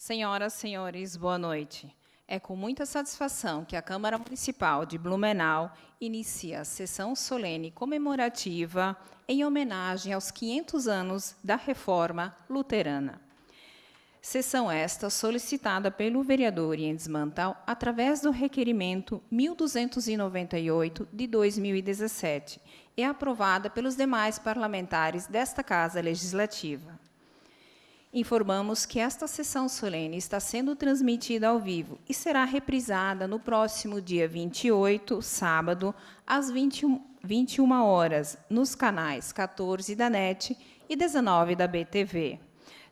Senhoras, senhores, boa noite. É com muita satisfação que a Câmara Municipal de Blumenau inicia a sessão solene comemorativa em homenagem aos 500 anos da Reforma Luterana. Sessão esta solicitada pelo vereador Jens Mantal através do requerimento 1298 de 2017 e aprovada pelos demais parlamentares desta Casa Legislativa. Informamos que esta sessão solene está sendo transmitida ao vivo e será reprisada no próximo dia 28, sábado, às 21 horas, nos canais 14 da NET e 19 da BTV.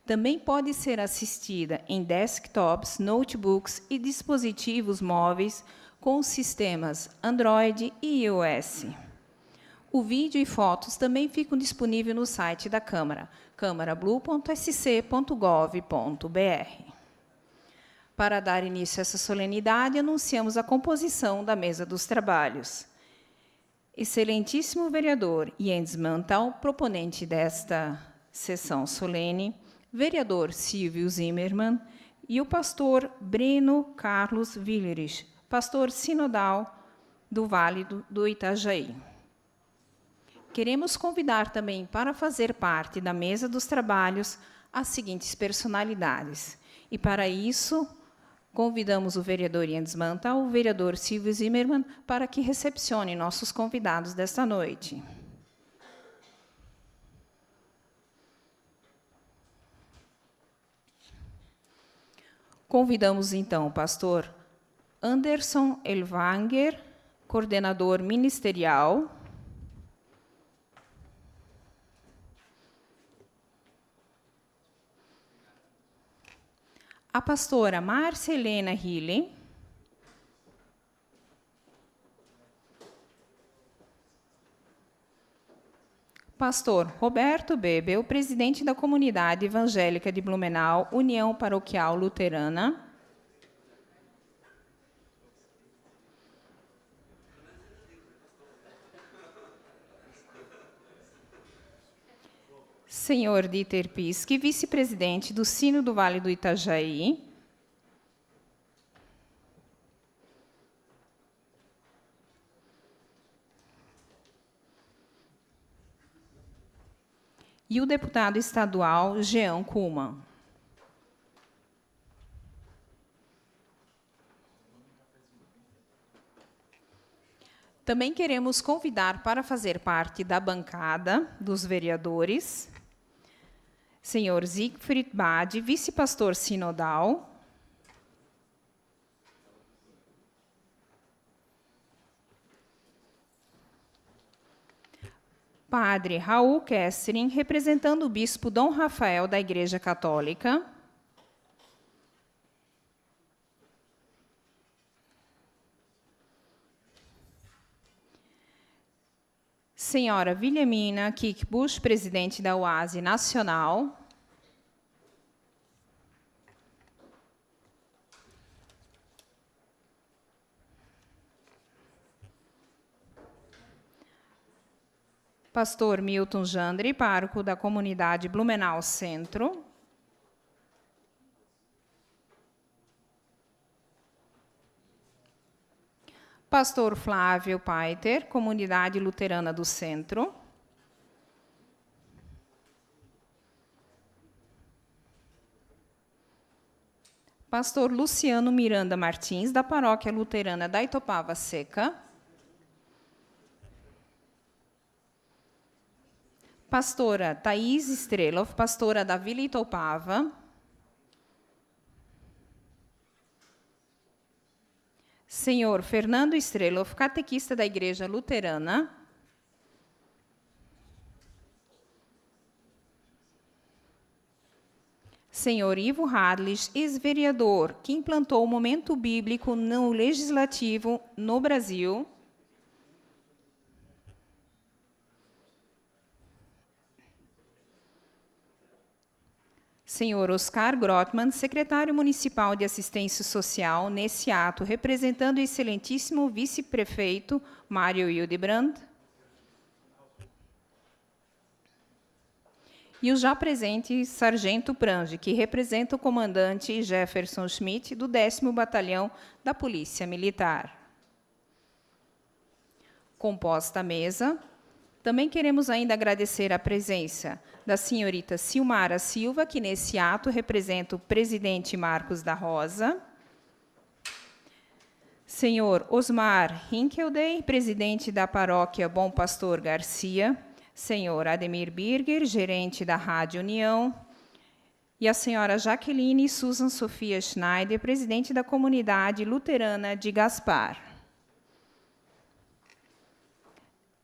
Também pode ser assistida em desktops, notebooks e dispositivos móveis com os sistemas Android e iOS. O vídeo e fotos também ficam disponíveis no site da Câmara, câmarablu.sc.gov.br. Para dar início a essa solenidade, anunciamos a composição da mesa dos trabalhos. Excelentíssimo vereador Jens Mantal, proponente desta sessão solene, vereador Silvio Zimmermann e o pastor Breno Carlos Willerich, pastor sinodal do Vale do Itajaí. Queremos convidar também para fazer parte da mesa dos trabalhos as seguintes personalidades. E para isso, convidamos o vereador Jens Mantal, o vereador Silvio Zimmermann, para que recepcione nossos convidados desta noite. Convidamos, então, o pastor Anderson Elvanger, coordenador ministerial, a pastora Márcia Helena Hille, pastor Roberto Bebel, presidente da Comunidade Evangélica de Blumenau, União Paroquial Luterana, senhor Dieter Piske, vice-presidente do Sino do Vale do Itajaí. E o deputado estadual Jean Kuhlmann. Também queremos convidar para fazer parte da bancada dos vereadores senhor Siegfried Bade, vice-pastor sinodal, padre Raul Kestrin, representando o bispo Dom Rafael da Igreja Católica, senhora Wilhelmina Kickbusch, presidente da UASE Nacional, pastor Milton Jandre, pároco da comunidade Blumenau Centro, pastor Flávio Paiter, comunidade luterana do Centro, pastor Luciano Miranda Martins, da paróquia luterana da Itopava Seca, pastora Thaís Strelov, pastora da Vila Itopava, senhor Fernando Strelov, catequista da Igreja Luterana, senhor Ivo Hadlich, ex-vereador, que implantou o momento bíblico no legislativo no Brasil, Senhor Oscar Grotman, secretário municipal de assistência social, nesse ato, representando o excelentíssimo vice-prefeito Mário Hildebrand. E o já presente Sargento Prange, que representa o comandante Jefferson Schmidt, do 10º Batalhão da Polícia Militar. Composta a mesa, também queremos ainda agradecer a presença da senhorita Silmara Silva, que nesse ato representa o presidente Marcos da Rosa, senhor Osmar Hinkeldey, presidente da paróquia Bom Pastor Garcia, senhor Ademir Birger, gerente da Rádio União, e a senhora Jaqueline Susan Sofia Schneider, presidente da comunidade luterana de Gaspar.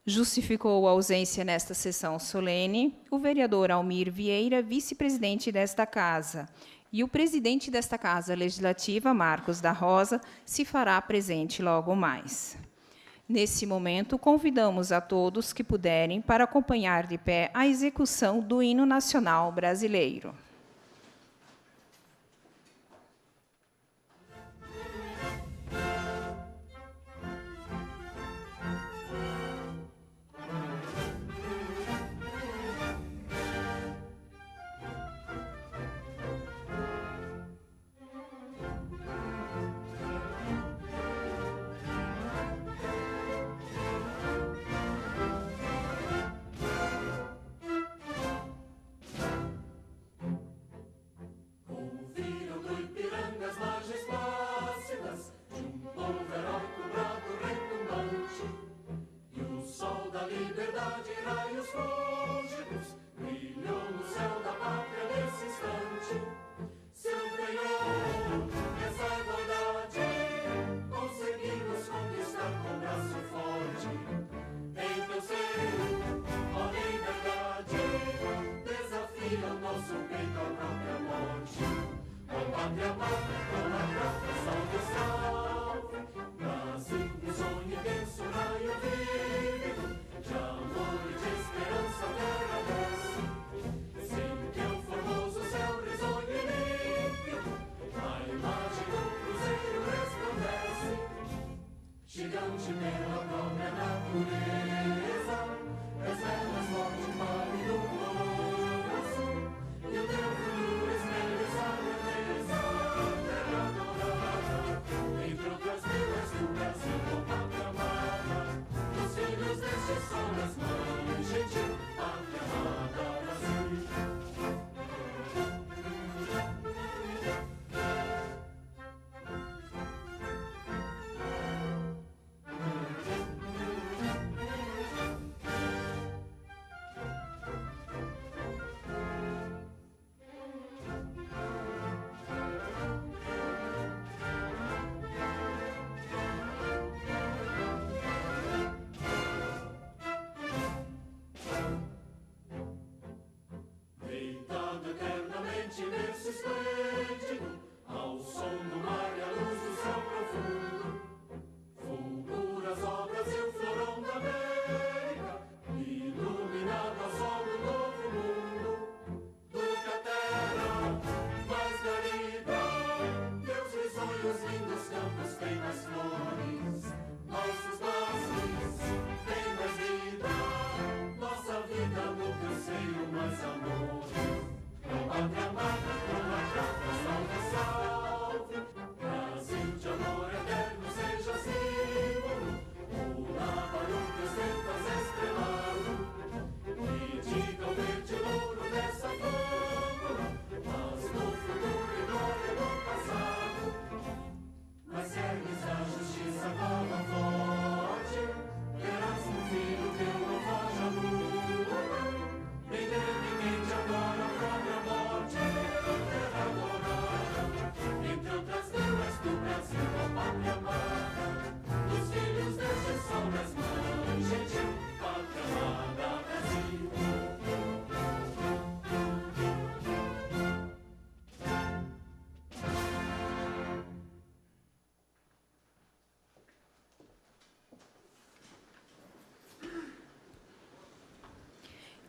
Justificou a ausência nesta sessão solene o vereador Almir Vieira, vice-presidente desta Casa, e o presidente desta Casa Legislativa, Marcos da Rosa, se fará presente logo mais. Nesse momento, convidamos a todos que puderem para acompanhar de pé a execução do Hino Nacional Brasileiro.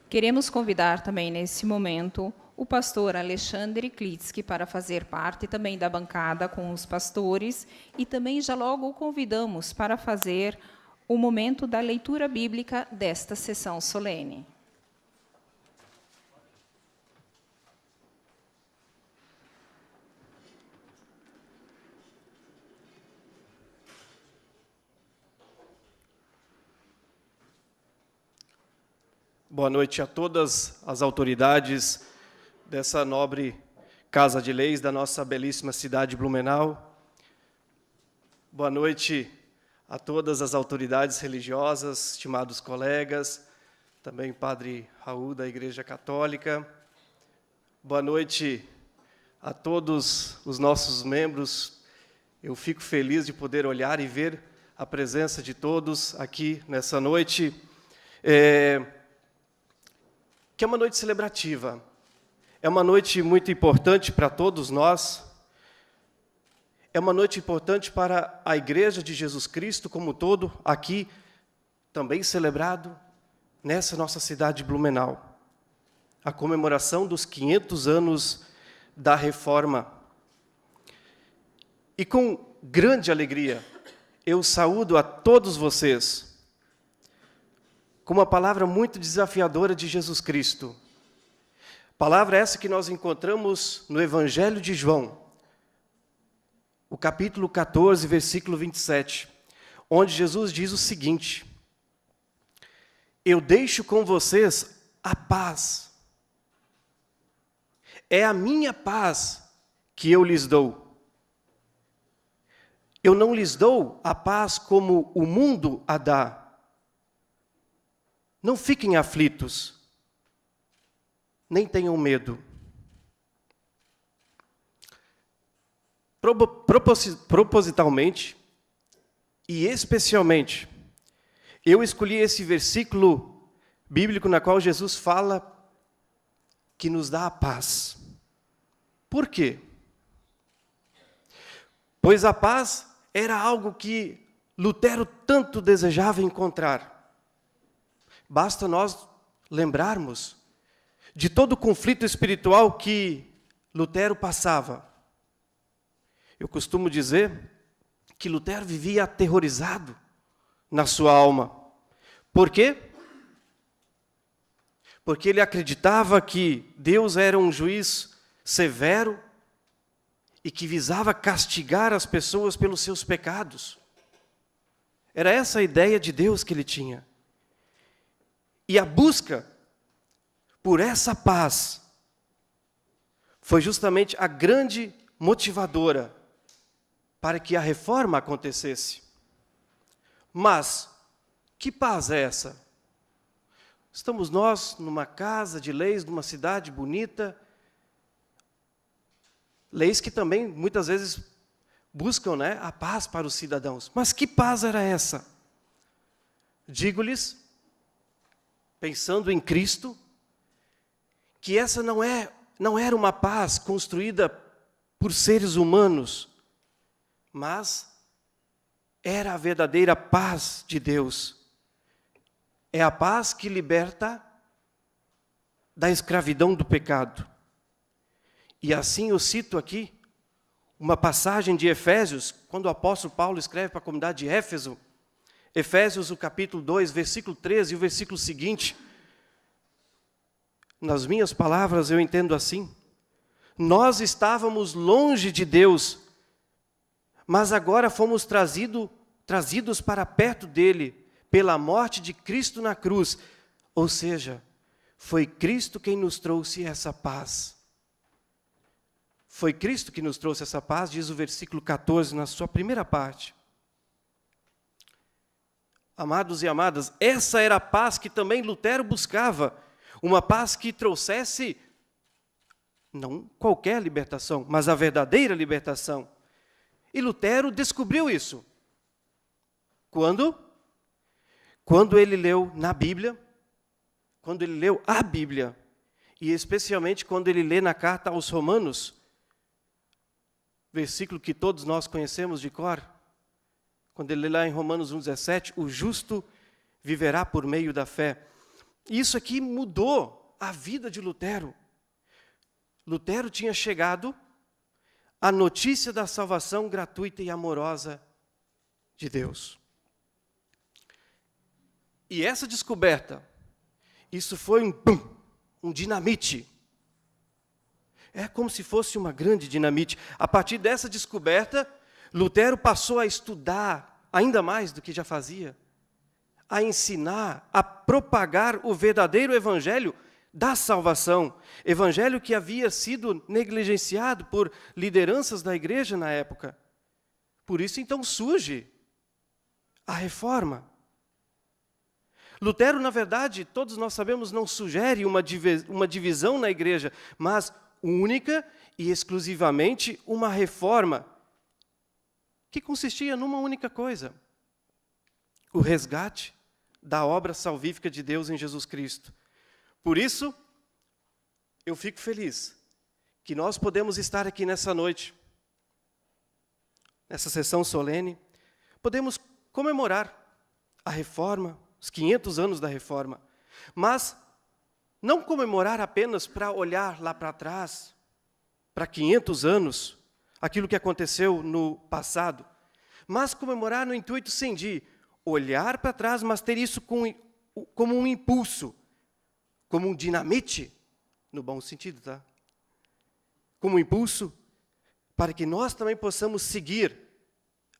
Queremos convidar também nesse momento o pastor Alexandre Klitsky para fazer parte também da bancada com os pastores e também já logo o convidamos para fazer o momento da leitura bíblica desta sessão solene. Boa noite a todas as autoridades dessa nobre Casa de Leis da nossa belíssima cidade de Blumenau. Boa noite a todas as autoridades religiosas, estimados colegas, também Padre Raul da Igreja Católica. Boa noite a todos os nossos membros. Eu fico feliz de poder olhar e ver a presença de todos aqui nessa noite. Que é uma noite celebrativa, é uma noite muito importante para todos nós, é uma noite importante para a Igreja de Jesus Cristo como um todo, aqui também celebrado nessa nossa cidade de Blumenau, a comemoração dos 500 anos da Reforma. E com grande alegria, eu saúdo a todos vocês, com uma palavra muito desafiadora de Jesus Cristo. Palavra essa que nós encontramos no Evangelho de João, o capítulo 14, versículo 27, onde Jesus diz o seguinte: eu deixo com vocês a paz. É a minha paz que eu lhes dou. Eu não lhes dou a paz como o mundo a dá. Não fiquem aflitos, nem tenham medo. Propositalmente e especialmente, eu escolhi esse versículo bíblico na qual Jesus fala que nos dá a paz. Por quê? Pois a paz era algo que Lutero tanto desejava encontrar. Basta nós lembrarmos de todo o conflito espiritual que Lutero passava. Eu costumo dizer que Lutero vivia aterrorizado na sua alma. Por quê? Porque ele acreditava que Deus era um juiz severo e que visava castigar as pessoas pelos seus pecados. Era essa a ideia de Deus que ele tinha. E a busca por essa paz foi justamente a grande motivadora para que a reforma acontecesse. Mas, que paz é essa? Estamos nós numa casa de leis, numa cidade bonita, leis que também muitas vezes buscam, a paz para os cidadãos. Mas que paz era essa? Digo-lhes, pensando em Cristo, que essa não era uma paz construída por seres humanos, mas era a verdadeira paz de Deus. É a paz que liberta da escravidão do pecado. E assim eu cito aqui uma passagem de Efésios, quando o apóstolo Paulo escreve para a comunidade de Éfeso, Efésios, o capítulo 2, versículo 13 e o versículo seguinte. Nas minhas palavras eu entendo assim: nós estávamos longe de Deus, mas agora fomos trazidos para perto dele, pela morte de Cristo na cruz. Ou seja, foi Cristo quem nos trouxe essa paz. Foi Cristo que nos trouxe essa paz, diz o versículo 14, na sua primeira parte. Amados e amadas, essa era a paz que também Lutero buscava. Uma paz que trouxesse, não qualquer libertação, mas a verdadeira libertação. E Lutero descobriu isso. Quando? Quando ele leu na Bíblia, quando ele leu a Bíblia, e especialmente quando ele lê na carta aos Romanos, versículo que todos nós conhecemos de cor, quando ele lê lá em Romanos 1,17, o justo viverá por meio da fé. Isso aqui mudou a vida de Lutero. Lutero tinha chegado à notícia da salvação gratuita e amorosa de Deus. E essa descoberta, isso foi um dinamite. É como se fosse uma grande dinamite. A partir dessa descoberta, Lutero passou a estudar, ainda mais do que já fazia, a ensinar, a propagar o verdadeiro evangelho da salvação. Evangelho que havia sido negligenciado por lideranças da igreja na época. Por isso, então, surge a reforma. Lutero, na verdade, todos nós sabemos, não sugere uma divisão na igreja, mas única e exclusivamente uma reforma que consistia numa única coisa: o resgate da obra salvífica de Deus em Jesus Cristo. Por isso, eu fico feliz que nós podemos estar aqui nessa noite, nessa sessão solene, podemos comemorar a reforma, os 500 anos da reforma, mas não comemorar apenas para olhar lá para trás, para 500 anos, aquilo que aconteceu no passado, mas comemorar no intuito, sim, de olhar para trás, mas ter isso como um impulso, como um dinamite, no bom sentido, tá? Como um impulso para que nós também possamos seguir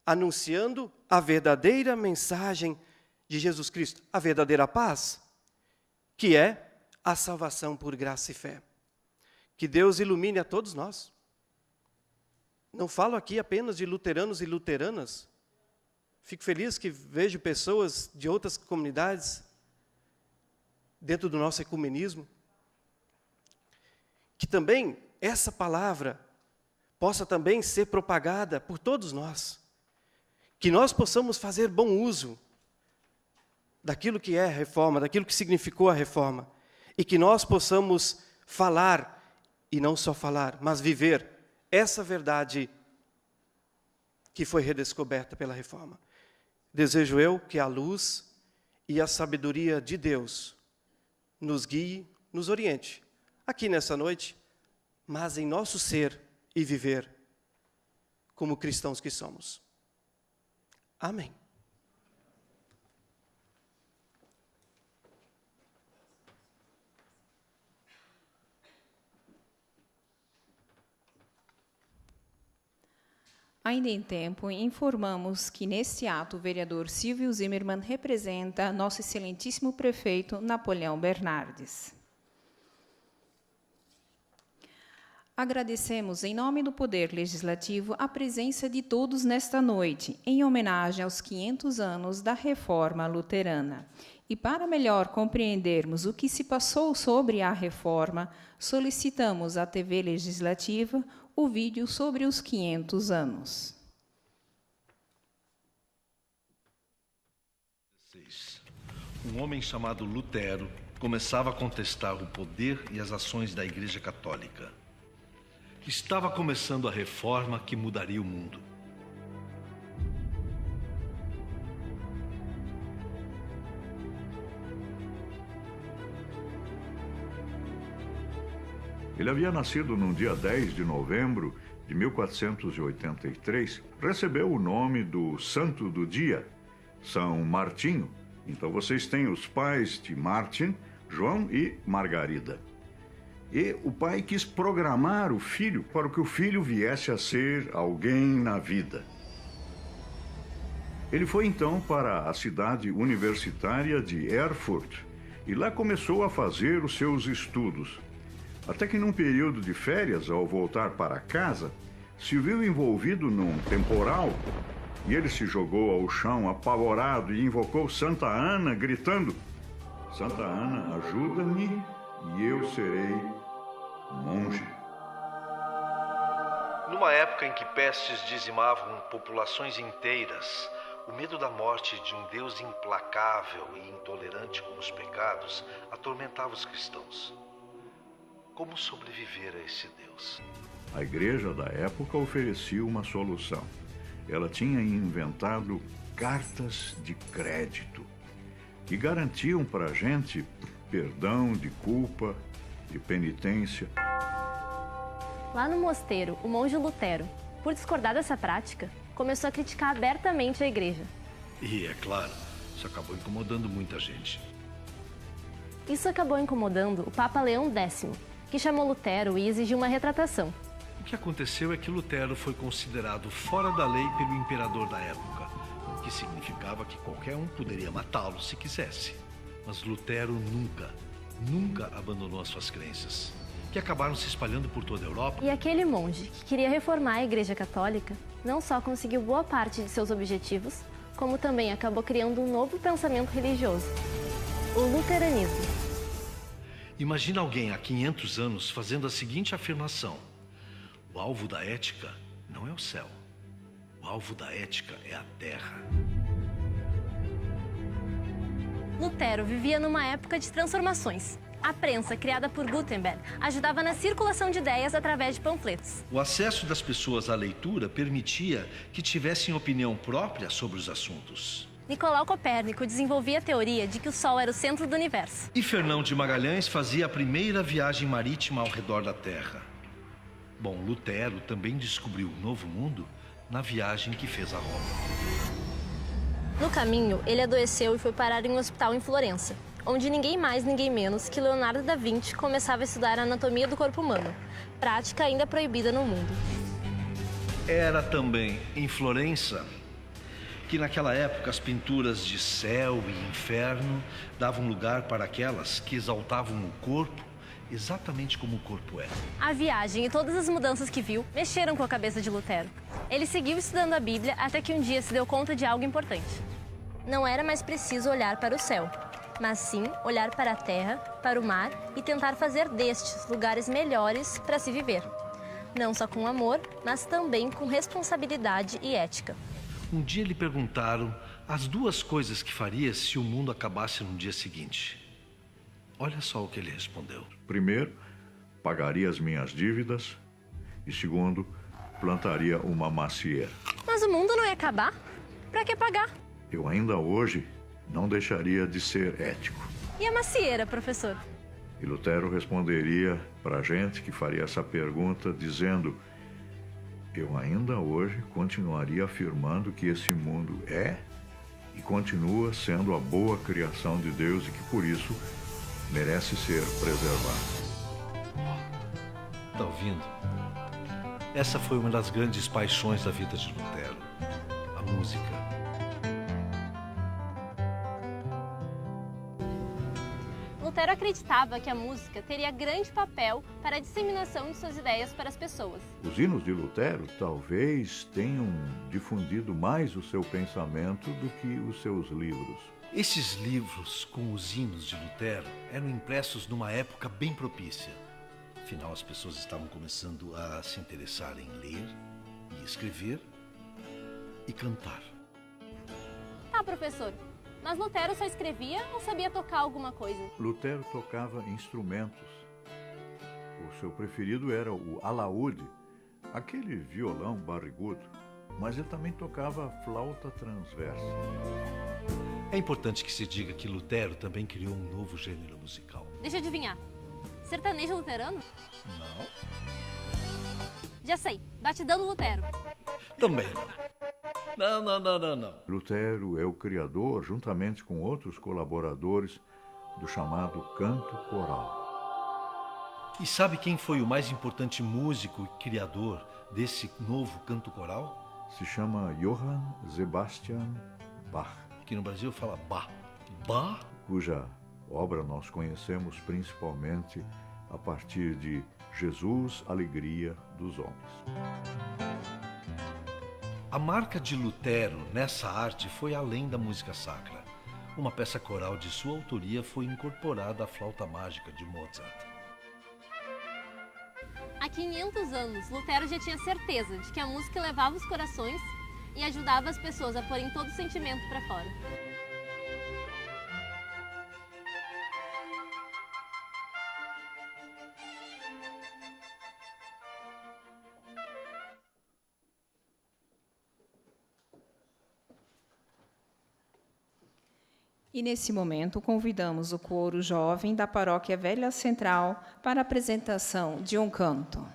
anunciando a verdadeira mensagem de Jesus Cristo, a verdadeira paz, que é a salvação por graça e fé. Que Deus ilumine a todos nós. Não falo aqui apenas de luteranos e luteranas. Fico feliz que vejo pessoas de outras comunidades dentro do nosso ecumenismo. Que também essa palavra possa também ser propagada por todos nós. Que nós possamos fazer bom uso daquilo que é a reforma, daquilo que significou a reforma. E que nós possamos falar, e não só falar, mas viver essa verdade que foi redescoberta pela reforma. Desejo eu que a luz e a sabedoria de Deus nos guie, nos oriente, aqui nessa noite, mas em nosso ser e viver como cristãos que somos. Amém. Ainda em tempo, informamos que neste ato o vereador Silvio Zimmermann representa nosso excelentíssimo prefeito Napoleão Bernardes. Agradecemos, em nome do Poder Legislativo, a presença de todos nesta noite, em homenagem aos 500 anos da Reforma Luterana. E para melhor compreendermos o que se passou sobre a reforma, solicitamos à TV Legislativa o vídeo sobre os 500 anos. Um homem chamado Lutero começava a contestar o poder e as ações da Igreja Católica. Estava começando a reforma que mudaria o mundo. Ele havia nascido no dia 10 de novembro de 1483, recebeu o nome do santo do dia, São Martinho. Então vocês têm os pais de Martin, João e Margarida. E o pai quis programar o filho para que o filho viesse a ser alguém na vida. Ele foi então para a cidade universitária de Erfurt e lá começou a fazer os seus estudos. Até que num período de férias, ao voltar para casa, se viu envolvido num temporal e ele se jogou ao chão apavorado e invocou Santa Ana, gritando: Santa Ana, ajuda-me e eu serei monge. Numa época em que pestes dizimavam populações inteiras, o medo da morte de um Deus implacável e intolerante com os pecados atormentava os cristãos. Como sobreviver a esse Deus? A igreja da época oferecia uma solução. Ela tinha inventado cartas de crédito que garantiam para a gente perdão, de culpa, de penitência. Lá no mosteiro, o monge Lutero, por discordar dessa prática, começou a criticar abertamente a igreja. E, é claro, isso acabou incomodando muita gente. Isso acabou incomodando o Papa Leão X, que chamou Lutero e exigiu uma retratação. O que aconteceu é que Lutero foi considerado fora da lei pelo imperador da época, o que significava que qualquer um poderia matá-lo se quisesse. Mas Lutero nunca abandonou as suas crenças, que acabaram se espalhando por toda a Europa. E aquele monge que queria reformar a Igreja Católica não só conseguiu boa parte de seus objetivos, como também acabou criando um novo pensamento religioso, o luteranismo. Imagina alguém há 500 anos fazendo a seguinte afirmação: o alvo da ética não é o céu, o alvo da ética é a terra. Lutero vivia numa época de transformações. A prensa, criada por Gutenberg, ajudava na circulação de ideias através de panfletos. O acesso das pessoas à leitura permitia que tivessem opinião própria sobre os assuntos. Nicolau Copérnico desenvolvia a teoria de que o Sol era o centro do universo. E Fernão de Magalhães fazia a primeira viagem marítima ao redor da Terra. Bom, Lutero também descobriu o Novo Mundo na viagem que fez a Roma. No caminho, ele adoeceu e foi parar em um hospital em Florença, onde ninguém mais, ninguém menos que Leonardo da Vinci começava a estudar a anatomia do corpo humano, prática ainda proibida no mundo. Era também em Florença que naquela época as pinturas de céu e inferno davam lugar para aquelas que exaltavam o corpo exatamente como o corpo é. A viagem e todas as mudanças que viu mexeram com a cabeça de Lutero. Ele seguiu estudando a Bíblia até que um dia se deu conta de algo importante. Não era mais preciso olhar para o céu, mas sim olhar para a terra, para o mar e tentar fazer destes lugares melhores para se viver. Não só com amor, mas também com responsabilidade e ética. Um dia lhe perguntaram as duas coisas que faria se o mundo acabasse no dia seguinte. Olha só o que ele respondeu. Primeiro, pagaria as minhas dívidas. E segundo, plantaria uma macieira. Mas o mundo não ia acabar? Para que pagar? Eu ainda hoje não deixaria de ser ético. E a macieira, professor? E Lutero responderia para a gente que faria essa pergunta dizendo: eu ainda hoje continuaria afirmando que esse mundo é e continua sendo a boa criação de Deus e que por isso merece ser preservado. Tá ouvindo? Essa foi uma das grandes paixões da vida de Lutero, a música. Lutero acreditava que a música teria grande papel para a disseminação de suas ideias para as pessoas. Os hinos de Lutero talvez tenham difundido mais o seu pensamento do que os seus livros. Esses livros com os hinos de Lutero eram impressos numa época bem propícia. Afinal, as pessoas estavam começando a se interessar em ler e escrever e cantar. Tá, professor. Mas Lutero só escrevia ou sabia tocar alguma coisa? Lutero tocava instrumentos. O seu preferido era o alaúde, aquele violão barrigudo, mas ele também tocava flauta transversa. É importante que se diga que Lutero também criou um novo gênero musical. Deixa eu adivinhar. Sertanejo luterano? Não. Já sei. Batidão do Lutero. Também não. Lutero é o criador, juntamente com outros colaboradores, do chamado canto coral. E sabe quem foi o mais importante músico e criador desse novo canto coral? Se chama Johann Sebastian Bach, Que no Brasil fala Bach. Bach? cuja obra nós conhecemos principalmente a partir de Jesus, Alegria dos Homens. A marca de Lutero nessa arte foi além da música sacra. Uma peça coral de sua autoria foi incorporada à flauta mágica de Mozart. Há 500 anos, Lutero já tinha certeza de que a música levava os corações e ajudava as pessoas a porem todo o sentimento para fora. E, nesse momento, convidamos o coro jovem da Paróquia Velha Central para a apresentação de um canto.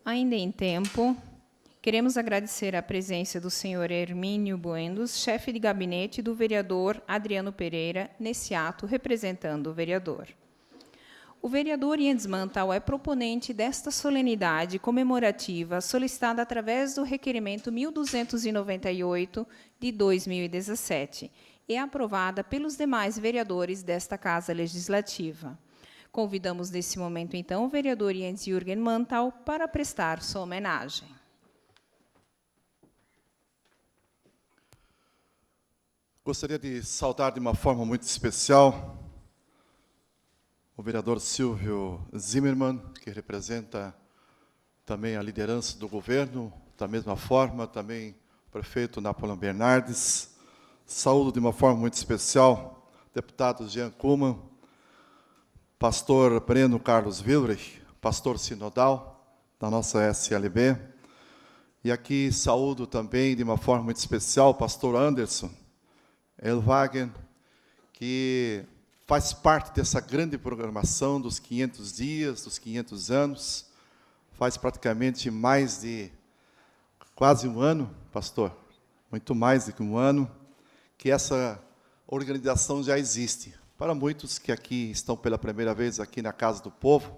Ainda em tempo, queremos agradecer a presença do senhor Hermínio Buendos, chefe de gabinete do vereador Adriano Pereira, nesse ato representando o vereador. O vereador Ian Mantal é proponente desta solenidade comemorativa solicitada através do requerimento 1298 de 2017 e aprovada pelos demais vereadores desta Casa Legislativa. Convidamos, nesse momento, então, o vereador Jens Jürgen Mantal para prestar sua homenagem. Gostaria de saudar de uma forma muito especial o vereador Silvio Zimmermann, que representa também a liderança do governo, da mesma forma, também o prefeito Napoleão Bernardes. Saúdo de uma forma muito especial deputado Jean Kuhlmann, pastor Breno Carlos Wilrich, pastor sinodal da nossa SLB. E aqui saúdo também, de uma forma muito especial, o pastor Anderson Elwagen, que faz parte dessa grande programação dos 500 dias, dos 500 anos. Faz praticamente mais de quase um ano, pastor, muito mais do que um ano, que essa organização já existe. Para muitos que aqui estão pela primeira vez aqui na Casa do Povo,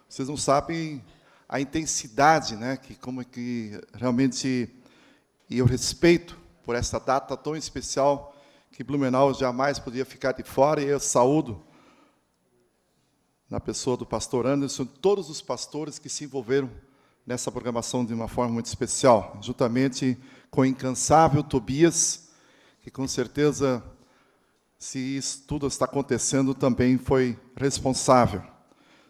vocês não sabem a intensidade, né, que como que realmente, e o respeito por essa data tão especial, que Blumenau jamais podia ficar de fora, e eu saúdo, na pessoa do pastor Anderson, todos os pastores que se envolveram nessa programação de uma forma muito especial, juntamente com o incansável Tobias, que com certeza, se isso tudo está acontecendo, também foi responsável.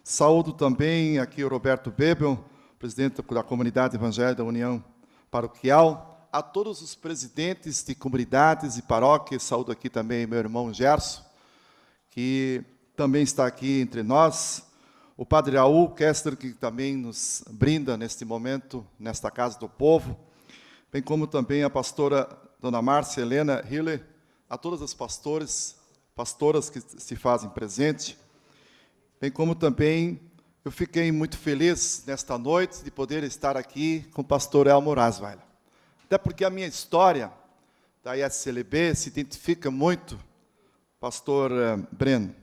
Saúdo também aqui o Roberto Bebel, presidente da Comunidade Evangélica da União Paroquial, a todos os presidentes de comunidades e paróquias. Saúdo aqui também meu irmão Gerson, que também está aqui entre nós, o padre Raul Kester, que também nos brinda neste momento, nesta Casa do Povo, bem como também a pastora dona Márcia Helena Hiller, a todas as pastoras que se fazem presente, bem como também eu fiquei muito feliz nesta noite de poder estar aqui com o pastor Elmo Rasweiler. Até porque a minha história da ISLB se identifica muito, pastor Breno,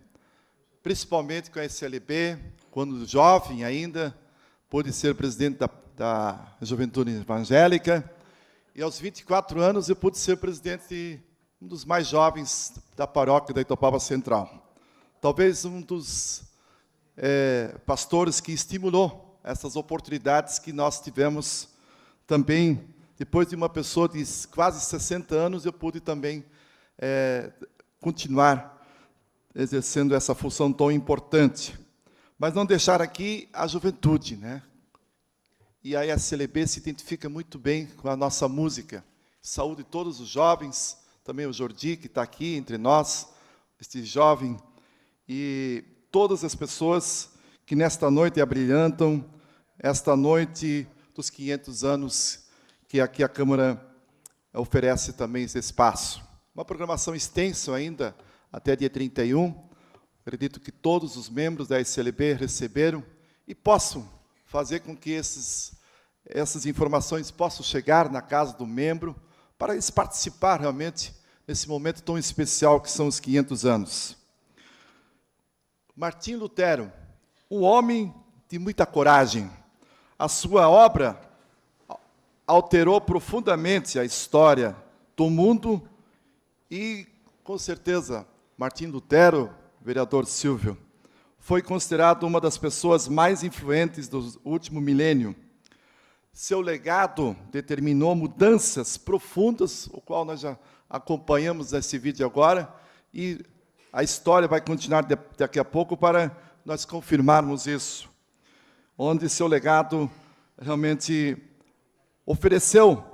principalmente com a ISLB, quando jovem ainda, pude ser presidente da Juventude Evangélica, e aos 24 anos eu pude ser presidente um dos mais jovens da paróquia da Itopava Central. Talvez um dos pastores que estimulou essas oportunidades que nós tivemos também. Depois de uma pessoa de quase 60 anos, eu pude também continuar exercendo essa função tão importante. Mas não deixar aqui a juventude, né? E a SLB se identifica muito bem com a nossa música. Saúde todos os jovens, também o Jordi, que está aqui entre nós, este jovem, e todas as pessoas que nesta noite abrilhantam, esta noite dos 500 anos que aqui a Câmara oferece também esse espaço. Uma programação extensa ainda, até dia 31. Acredito que todos os membros da SLB receberam e possam fazer com que essas informações possam chegar na casa do membro, para eles participar realmente nesse momento tão especial que são os 500 anos. Martim Lutero, um homem de muita coragem. A sua obra alterou profundamente a história do mundo e, com certeza, Martim Lutero, vereador Silvio, foi considerado uma das pessoas mais influentes do último milênio. Seu legado determinou mudanças profundas, o qual nós já acompanhamos nesse vídeo agora, e a história vai continuar daqui a pouco para nós confirmarmos isso, onde seu legado realmente ofereceu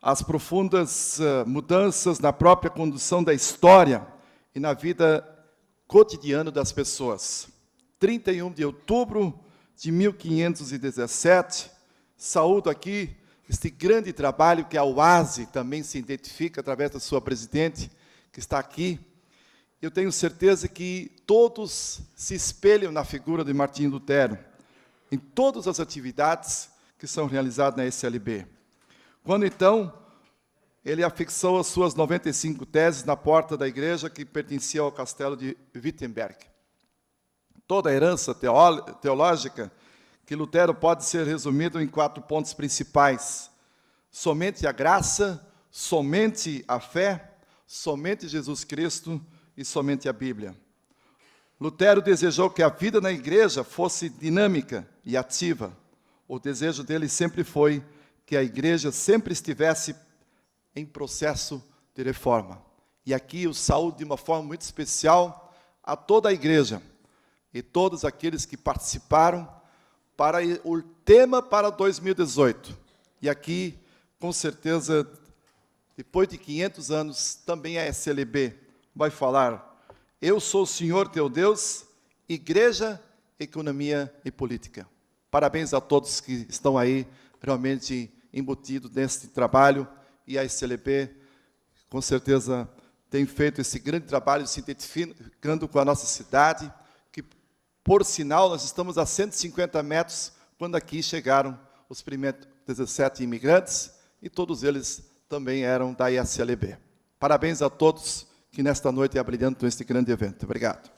as profundas mudanças na própria condução da história e na vida cotidiana das pessoas. 31 de outubro de 1517, saúdo aqui este grande trabalho que a UASE também se identifica através da sua presidente, que está aqui. Eu tenho certeza que todos se espelham na figura de Martim Lutero, em todas as atividades que são realizadas na SLB. Quando, então, ele afixou as suas 95 teses na porta da igreja que pertencia ao castelo de Wittenberg. Toda a herança teológica que Lutero pode ser resumido em 4 pontos principais: somente a graça, somente a fé, somente Jesus Cristo e somente a Bíblia. Lutero desejou que a vida na igreja fosse dinâmica e ativa. O desejo dele sempre foi que a igreja sempre estivesse em processo de reforma. E aqui eu saúdo de uma forma muito especial a toda a igreja e todos aqueles que participaram para o tema para 2018. E aqui, com certeza, depois de 500 anos, também a SLB vai falar: eu sou o Senhor teu Deus, igreja, economia e política. Parabéns a todos que estão aí realmente embutidos nesse trabalho, e a SLB, com certeza, tem feito esse grande trabalho se identificando com a nossa cidade, que, por sinal, nós estamos a 150 metros quando aqui chegaram os primeiros 17 imigrantes, e todos eles também eram da SLB. Parabéns a todos que nesta noite abrilhantam este grande evento. Obrigado.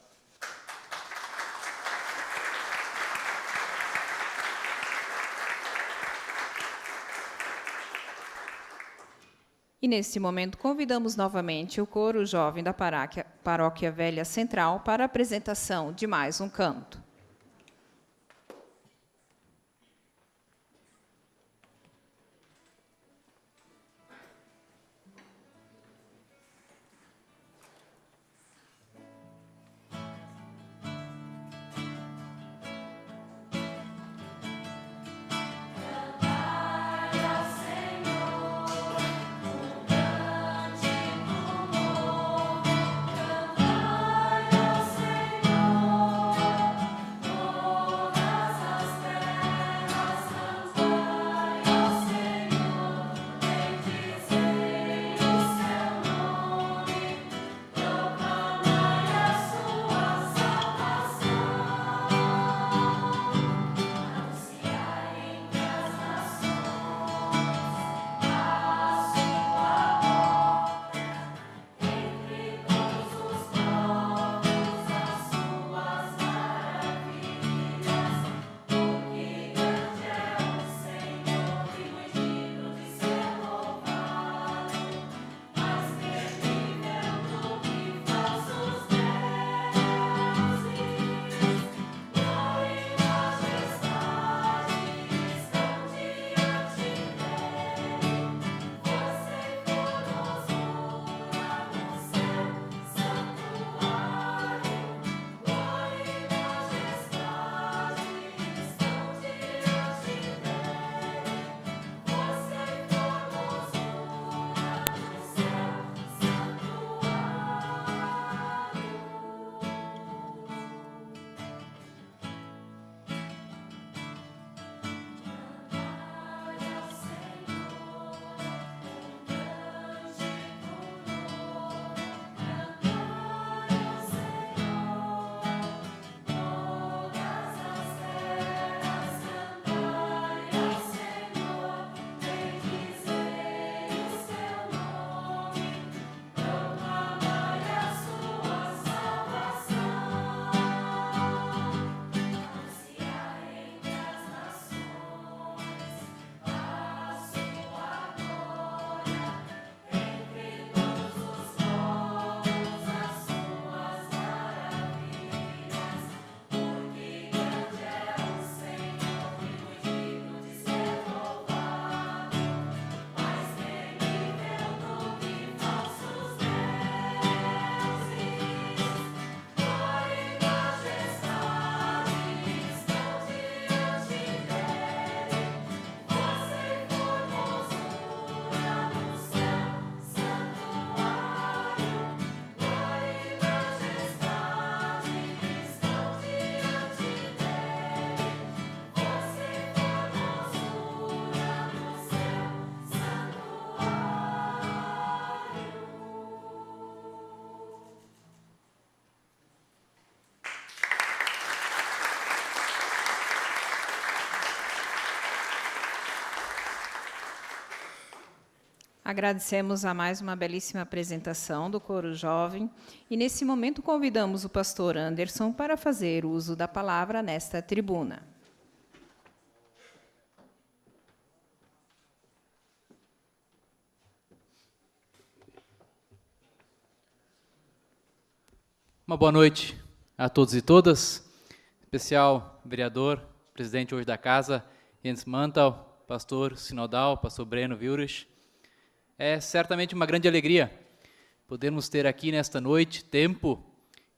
E, neste momento, convidamos novamente o coro jovem da Paróquia Velha Central para a apresentação de mais um canto. Agradecemos a mais uma belíssima apresentação do coro jovem e, nesse momento, convidamos o pastor Anderson para fazer uso da palavra nesta tribuna. Uma boa noite a todos e todas, em especial vereador, presidente hoje da casa, Jens Mantal, pastor sinodal, pastor Breno Wilrich. É certamente uma grande alegria podermos ter aqui nesta noite tempo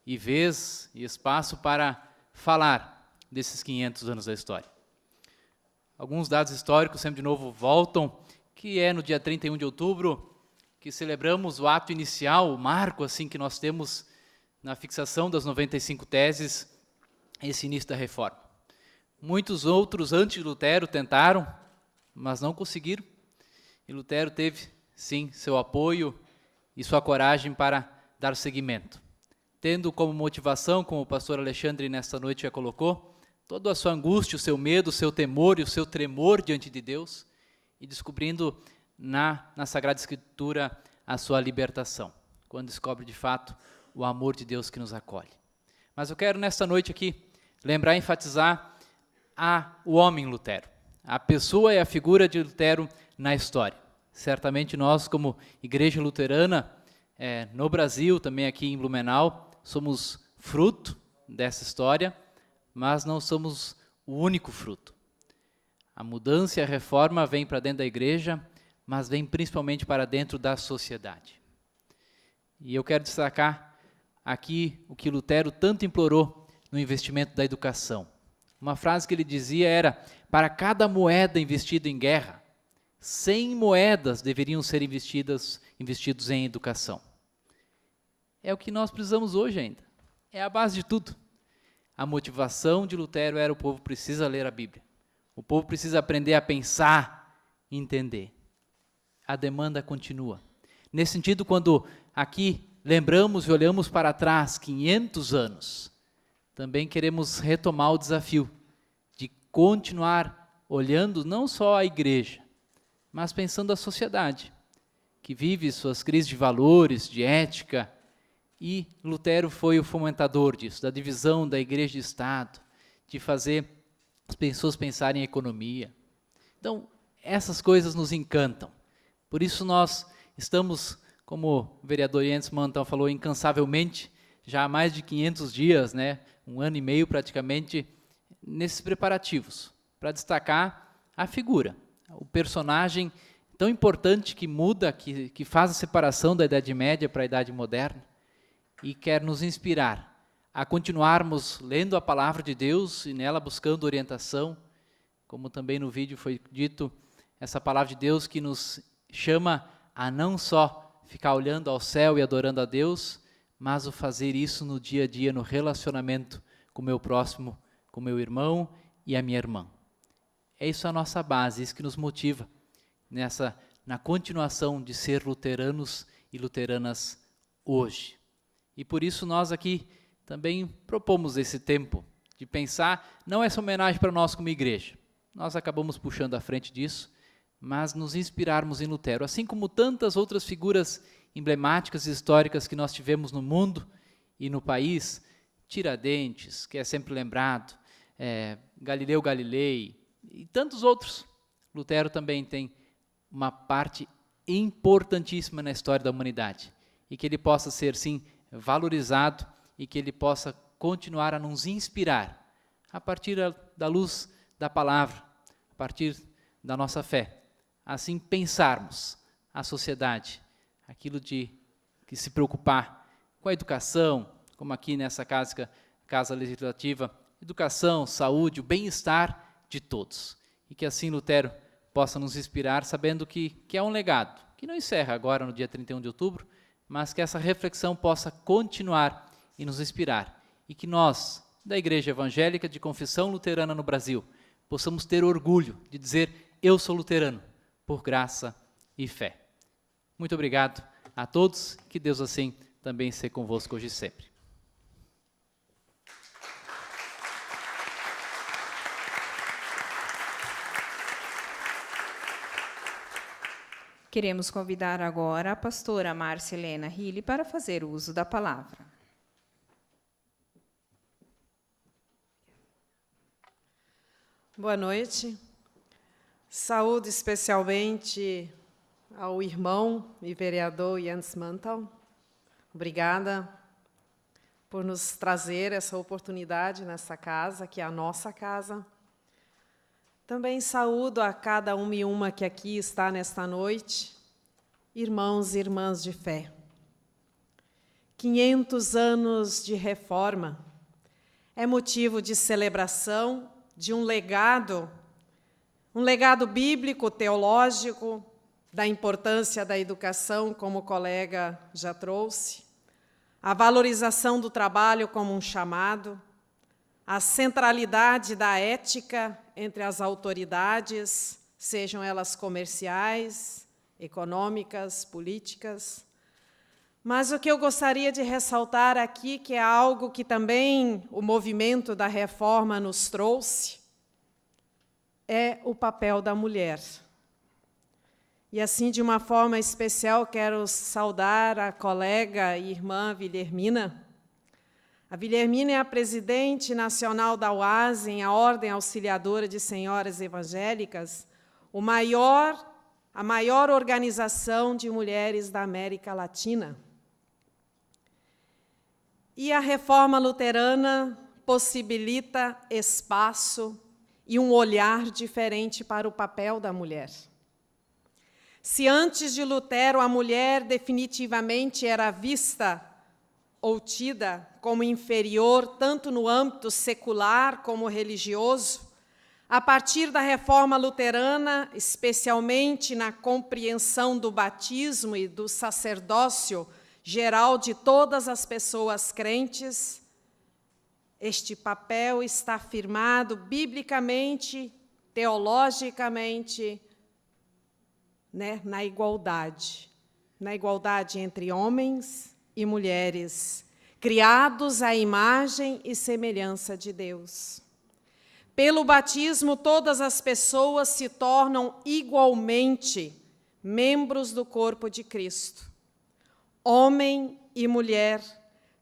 e vez e espaço para falar desses 500 anos da história. Alguns dados históricos sempre de novo voltam, que é no dia 31 de outubro que celebramos o ato inicial, o marco assim que nós temos na fixação das 95 teses, esse início da reforma. Muitos outros antes de Lutero tentaram, mas não conseguiram. E Lutero teve, sim, seu apoio e sua coragem para dar seguimento. Tendo como motivação, como o pastor Alexandre nesta noite já colocou, toda a sua angústia, o seu medo, o seu temor e o seu tremor diante de Deus, e descobrindo na Sagrada Escritura a sua libertação, quando descobre de fato o amor de Deus que nos acolhe. Mas eu quero nesta noite aqui lembrar e enfatizar o homem Lutero, a pessoa e a figura de Lutero na história. Certamente nós, como Igreja Luterana, no Brasil, também aqui em Blumenau, somos fruto dessa história, mas não somos o único fruto. A mudança e a reforma vêm para dentro da igreja, mas vêm principalmente para dentro da sociedade. E eu quero destacar aqui o que Lutero tanto implorou no investimento da educação. Uma frase que ele dizia era: para cada moeda investida em guerra, 100 moedas deveriam ser investidos em educação. É o que nós precisamos hoje ainda. É a base de tudo. A motivação de Lutero era: o povo precisa ler a Bíblia. O povo precisa aprender a pensar e entender. A demanda continua. Nesse sentido, quando aqui lembramos e olhamos para trás 500 anos, também queremos retomar o desafio de continuar olhando não só a igreja, mas pensando a sociedade, que vive suas crises de valores, de ética, e Lutero foi o fomentador disso, da divisão da igreja e Estado, de fazer as pessoas pensarem em economia. Então, essas coisas nos encantam. Por isso nós estamos, como o vereador Jens Mantal falou, incansavelmente, já há mais de 500 dias, né, 1 ano e meio praticamente, nesses preparativos, para destacar a figura, o personagem tão importante que muda, que faz a separação da Idade Média para a Idade Moderna, e quer nos inspirar a continuarmos lendo a Palavra de Deus e nela buscando orientação, como também no vídeo foi dito, essa Palavra de Deus que nos chama a não só ficar olhando ao céu e adorando a Deus, mas o fazer isso no dia a dia, no relacionamento com o meu próximo, com o meu irmão e a minha irmã. É isso a nossa base, isso que nos motiva na continuação de ser luteranos e luteranas hoje. E por isso nós aqui também propomos esse tempo de pensar, não essa homenagem para nós como igreja, nós acabamos puxando à frente disso, mas nos inspirarmos em Lutero, assim como tantas outras figuras emblemáticas e históricas que nós tivemos no mundo e no país, Tiradentes, que é sempre lembrado, Galileu Galilei e tantos outros. Lutero também tem uma parte importantíssima na história da humanidade e que ele possa ser, sim, valorizado e que ele possa continuar a nos inspirar a partir da luz da palavra, a partir da nossa fé. Assim pensarmos a sociedade, aquilo de que se preocupar com a educação, como aqui nessa casa legislativa, educação, saúde, o bem-estar de todos. E que assim Lutero possa nos inspirar, sabendo que é um legado, que não encerra agora no dia 31 de outubro, mas que essa reflexão possa continuar e nos inspirar. E que nós, da Igreja Evangélica de Confissão Luterana no Brasil, possamos ter orgulho de dizer: eu sou luterano, por graça e fé. Muito obrigado a todos, que Deus assim também seja convosco hoje e sempre. Queremos convidar agora a pastora Márcia Helena Hille para fazer uso da palavra. Boa noite. Saúdo especialmente ao irmão e vereador Jens Mantal. Obrigada por nos trazer essa oportunidade nessa casa, que é a nossa casa. Também saúdo a cada uma e uma que aqui está nesta noite, irmãos e irmãs de fé. 500 anos de reforma é motivo de celebração de um legado bíblico, teológico, da importância da educação, como o colega já trouxe, a valorização do trabalho como um chamado, a centralidade da ética entre as autoridades, sejam elas comerciais, econômicas, políticas. Mas o que eu gostaria de ressaltar aqui, que é algo que também o movimento da reforma nos trouxe, é o papel da mulher. E assim, de uma forma especial, quero saudar a colega e irmã Vilhelmina. A Vilhelmina é a presidente nacional da UASEM, a Ordem Auxiliadora de Senhoras Evangélicas, a maior organização de mulheres da América Latina. E a reforma luterana possibilita espaço e um olhar diferente para o papel da mulher. Se antes de Lutero a mulher definitivamente era vista ou tida como inferior, tanto no âmbito secular como religioso, a partir da reforma luterana, especialmente na compreensão do batismo e do sacerdócio geral de todas as pessoas crentes, este papel está afirmado biblicamente, teologicamente, na igualdade entre homens e mulheres, criados à imagem e semelhança de Deus. Pelo batismo, todas as pessoas se tornam igualmente membros do corpo de Cristo. Homem e mulher,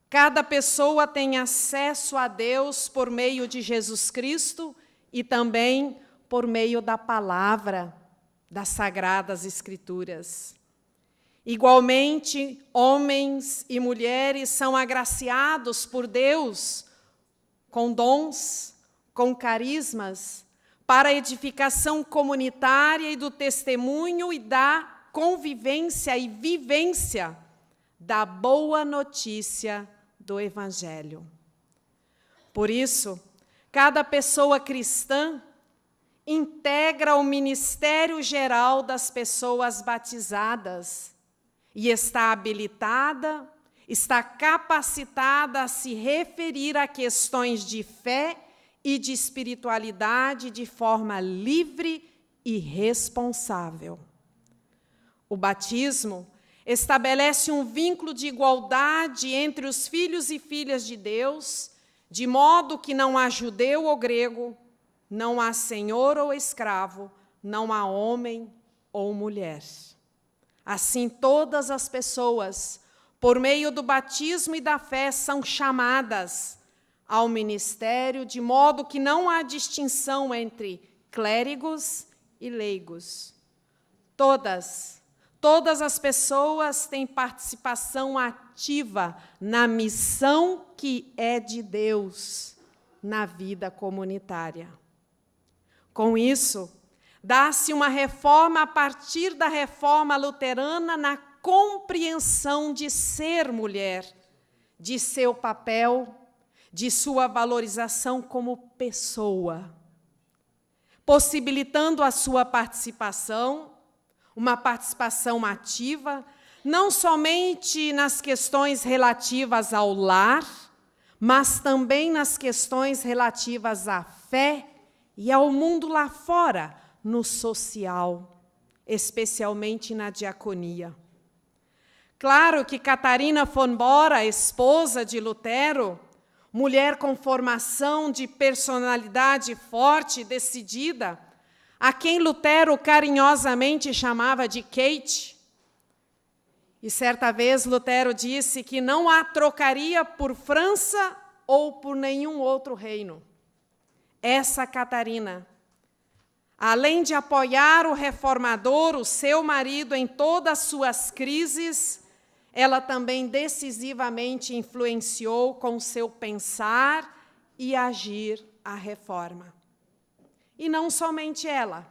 cada pessoa tem acesso a Deus por meio de Jesus Cristo e também por meio da palavra das Sagradas Escrituras. Igualmente, homens e mulheres são agraciados por Deus com dons, com carismas, para a edificação comunitária e do testemunho e da convivência e vivência da boa notícia do Evangelho. Por isso, cada pessoa cristã integra o ministério geral das pessoas batizadas e está habilitada, está capacitada a se referir a questões de fé e de espiritualidade de forma livre e responsável. O batismo estabelece um vínculo de igualdade entre os filhos e filhas de Deus, de modo que não há judeu ou grego, não há senhor ou escravo, não há homem ou mulher. Assim, todas as pessoas, por meio do batismo e da fé, são chamadas ao ministério, de modo que não há distinção entre clérigos e leigos. Todas as pessoas têm participação ativa na missão que é de Deus na vida comunitária. Com isso, dá-se uma reforma a partir da reforma luterana na compreensão de ser mulher, de seu papel, de sua valorização como pessoa, possibilitando a sua participação, uma participação ativa, não somente nas questões relativas ao lar, mas também nas questões relativas à fé e ao mundo lá fora, no social, especialmente na diaconia. Claro que Catarina von Bora, esposa de Lutero, mulher com formação de personalidade forte e decidida, a quem Lutero carinhosamente chamava de Kate. E certa vez Lutero disse que não a trocaria por França ou por nenhum outro reino. Essa Catarina, além de apoiar o reformador, o seu marido, em todas as suas crises, ela também decisivamente influenciou com seu pensar e agir a reforma. E não somente ela.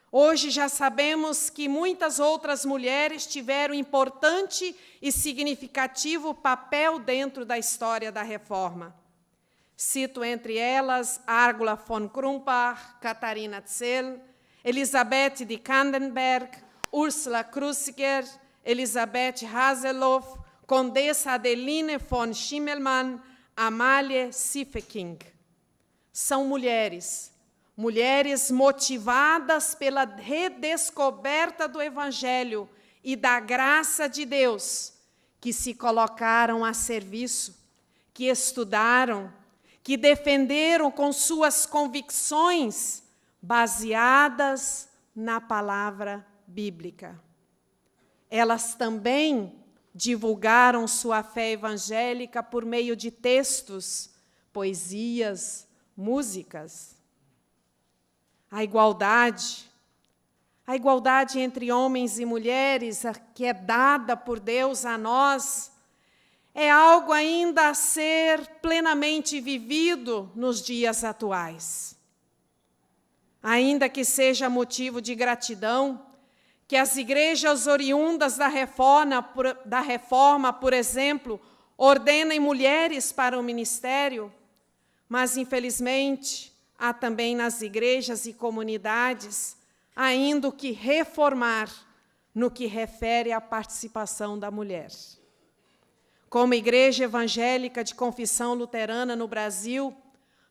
Hoje já sabemos que muitas outras mulheres tiveram importante e significativo papel dentro da história da reforma. Cito entre elas Argula von Krumpach, Katharina Zell, Elisabeth de Kandenberg, Ursula Krusiger, Elisabeth Haseloff, Condessa Adeline von Schimmelmann, Amalie Siefeking. São mulheres motivadas pela redescoberta do Evangelho e da graça de Deus, que se colocaram a serviço, que estudaram, que defenderam com suas convicções baseadas na palavra bíblica. Elas também divulgaram sua fé evangélica por meio de textos, poesias, músicas. A igualdade entre homens e mulheres, que é dada por Deus a nós, é algo ainda a ser plenamente vivido nos dias atuais. Ainda que seja motivo de gratidão, que as igrejas oriundas da reforma, por exemplo, ordenem mulheres para o ministério, mas, infelizmente, há também nas igrejas e comunidades ainda o que reformar no que refere à participação da mulher. Como igreja evangélica de confissão luterana no Brasil,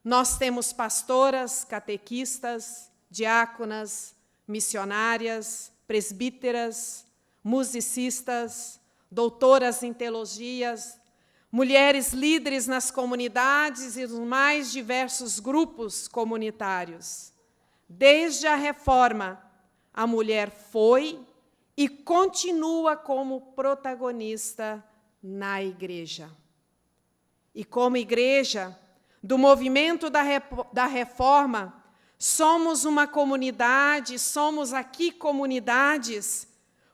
nós temos pastoras, catequistas, diáconas, missionárias, presbíteras, musicistas, doutoras em teologias, mulheres líderes nas comunidades e nos mais diversos grupos comunitários. Desde a reforma, a mulher foi e continua como protagonista na igreja. E como igreja do movimento da reforma, somos uma comunidade, somos aqui comunidades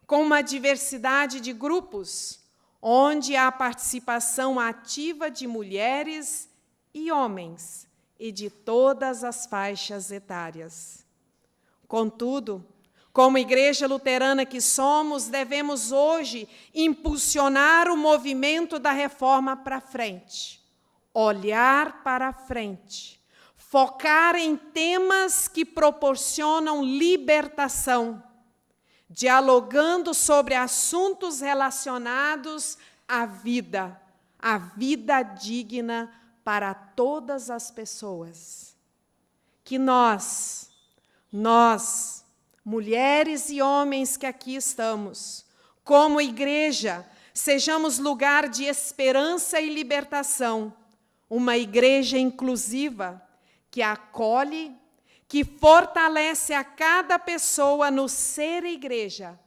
com uma diversidade de grupos, onde há participação ativa de mulheres e homens, e de todas as faixas etárias. Contudo, como igreja luterana que somos, devemos hoje impulsionar o movimento da reforma para frente, olhar para frente, focar em temas que proporcionam libertação, dialogando sobre assuntos relacionados à vida digna para todas as pessoas. Que nós, mulheres e homens que aqui estamos, como igreja, sejamos lugar de esperança e libertação, uma igreja inclusiva, que acolhe, que fortalece a cada pessoa no ser igreja,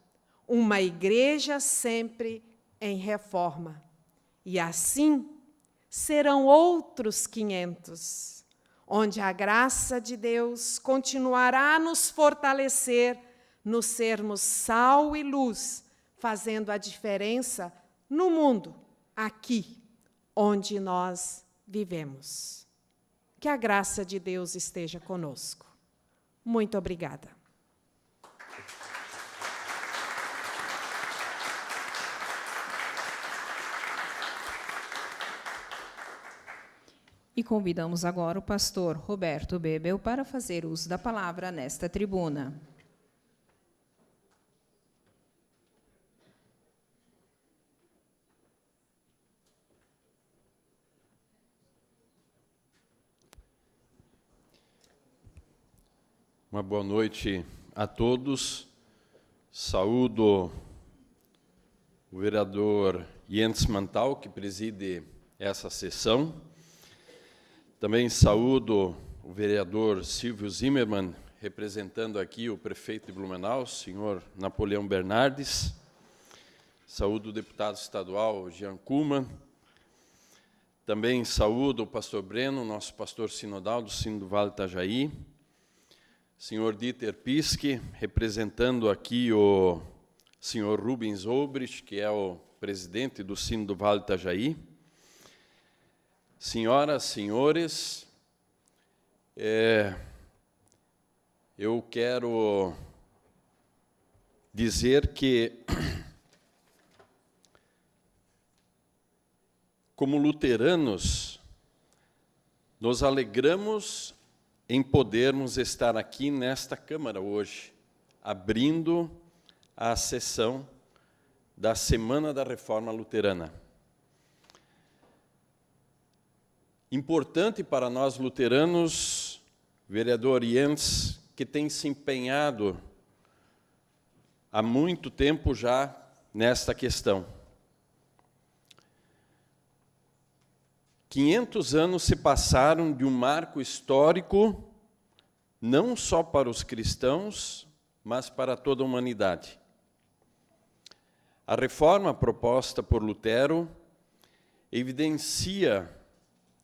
uma igreja sempre em reforma. E assim serão outros 500, onde a graça de Deus continuará a nos fortalecer no sermos sal e luz, fazendo a diferença no mundo, aqui, onde nós vivemos. Que a graça de Deus esteja conosco. Muito obrigada. E convidamos agora o pastor Roberto Bebel para fazer uso da palavra nesta tribuna. Uma boa noite a todos. Saúdo o vereador Jens Mantal, que preside essa sessão. Também saúdo o vereador Silvio Zimmermann, representando aqui o prefeito de Blumenau, senhor Napoleão Bernardes. Saúdo o deputado estadual Jean Kuhlmann. Também saúdo o pastor Breno, nosso pastor sinodal do Sino do Vale Itajaí. Senhor Dieter Piske, representando aqui o senhor Rubens Obrich, que é o presidente do Sino do Vale Itajaí. Senhoras, senhores, eu quero dizer que, como luteranos, nos alegramos em podermos estar aqui nesta Câmara hoje, abrindo a sessão da Semana da Reforma Luterana. Importante para nós luteranos, vereador Jens, que tem se empenhado há muito tempo já nesta questão. 500 anos se passaram de um marco histórico, não só para os cristãos, mas para toda a humanidade. A reforma proposta por Lutero evidencia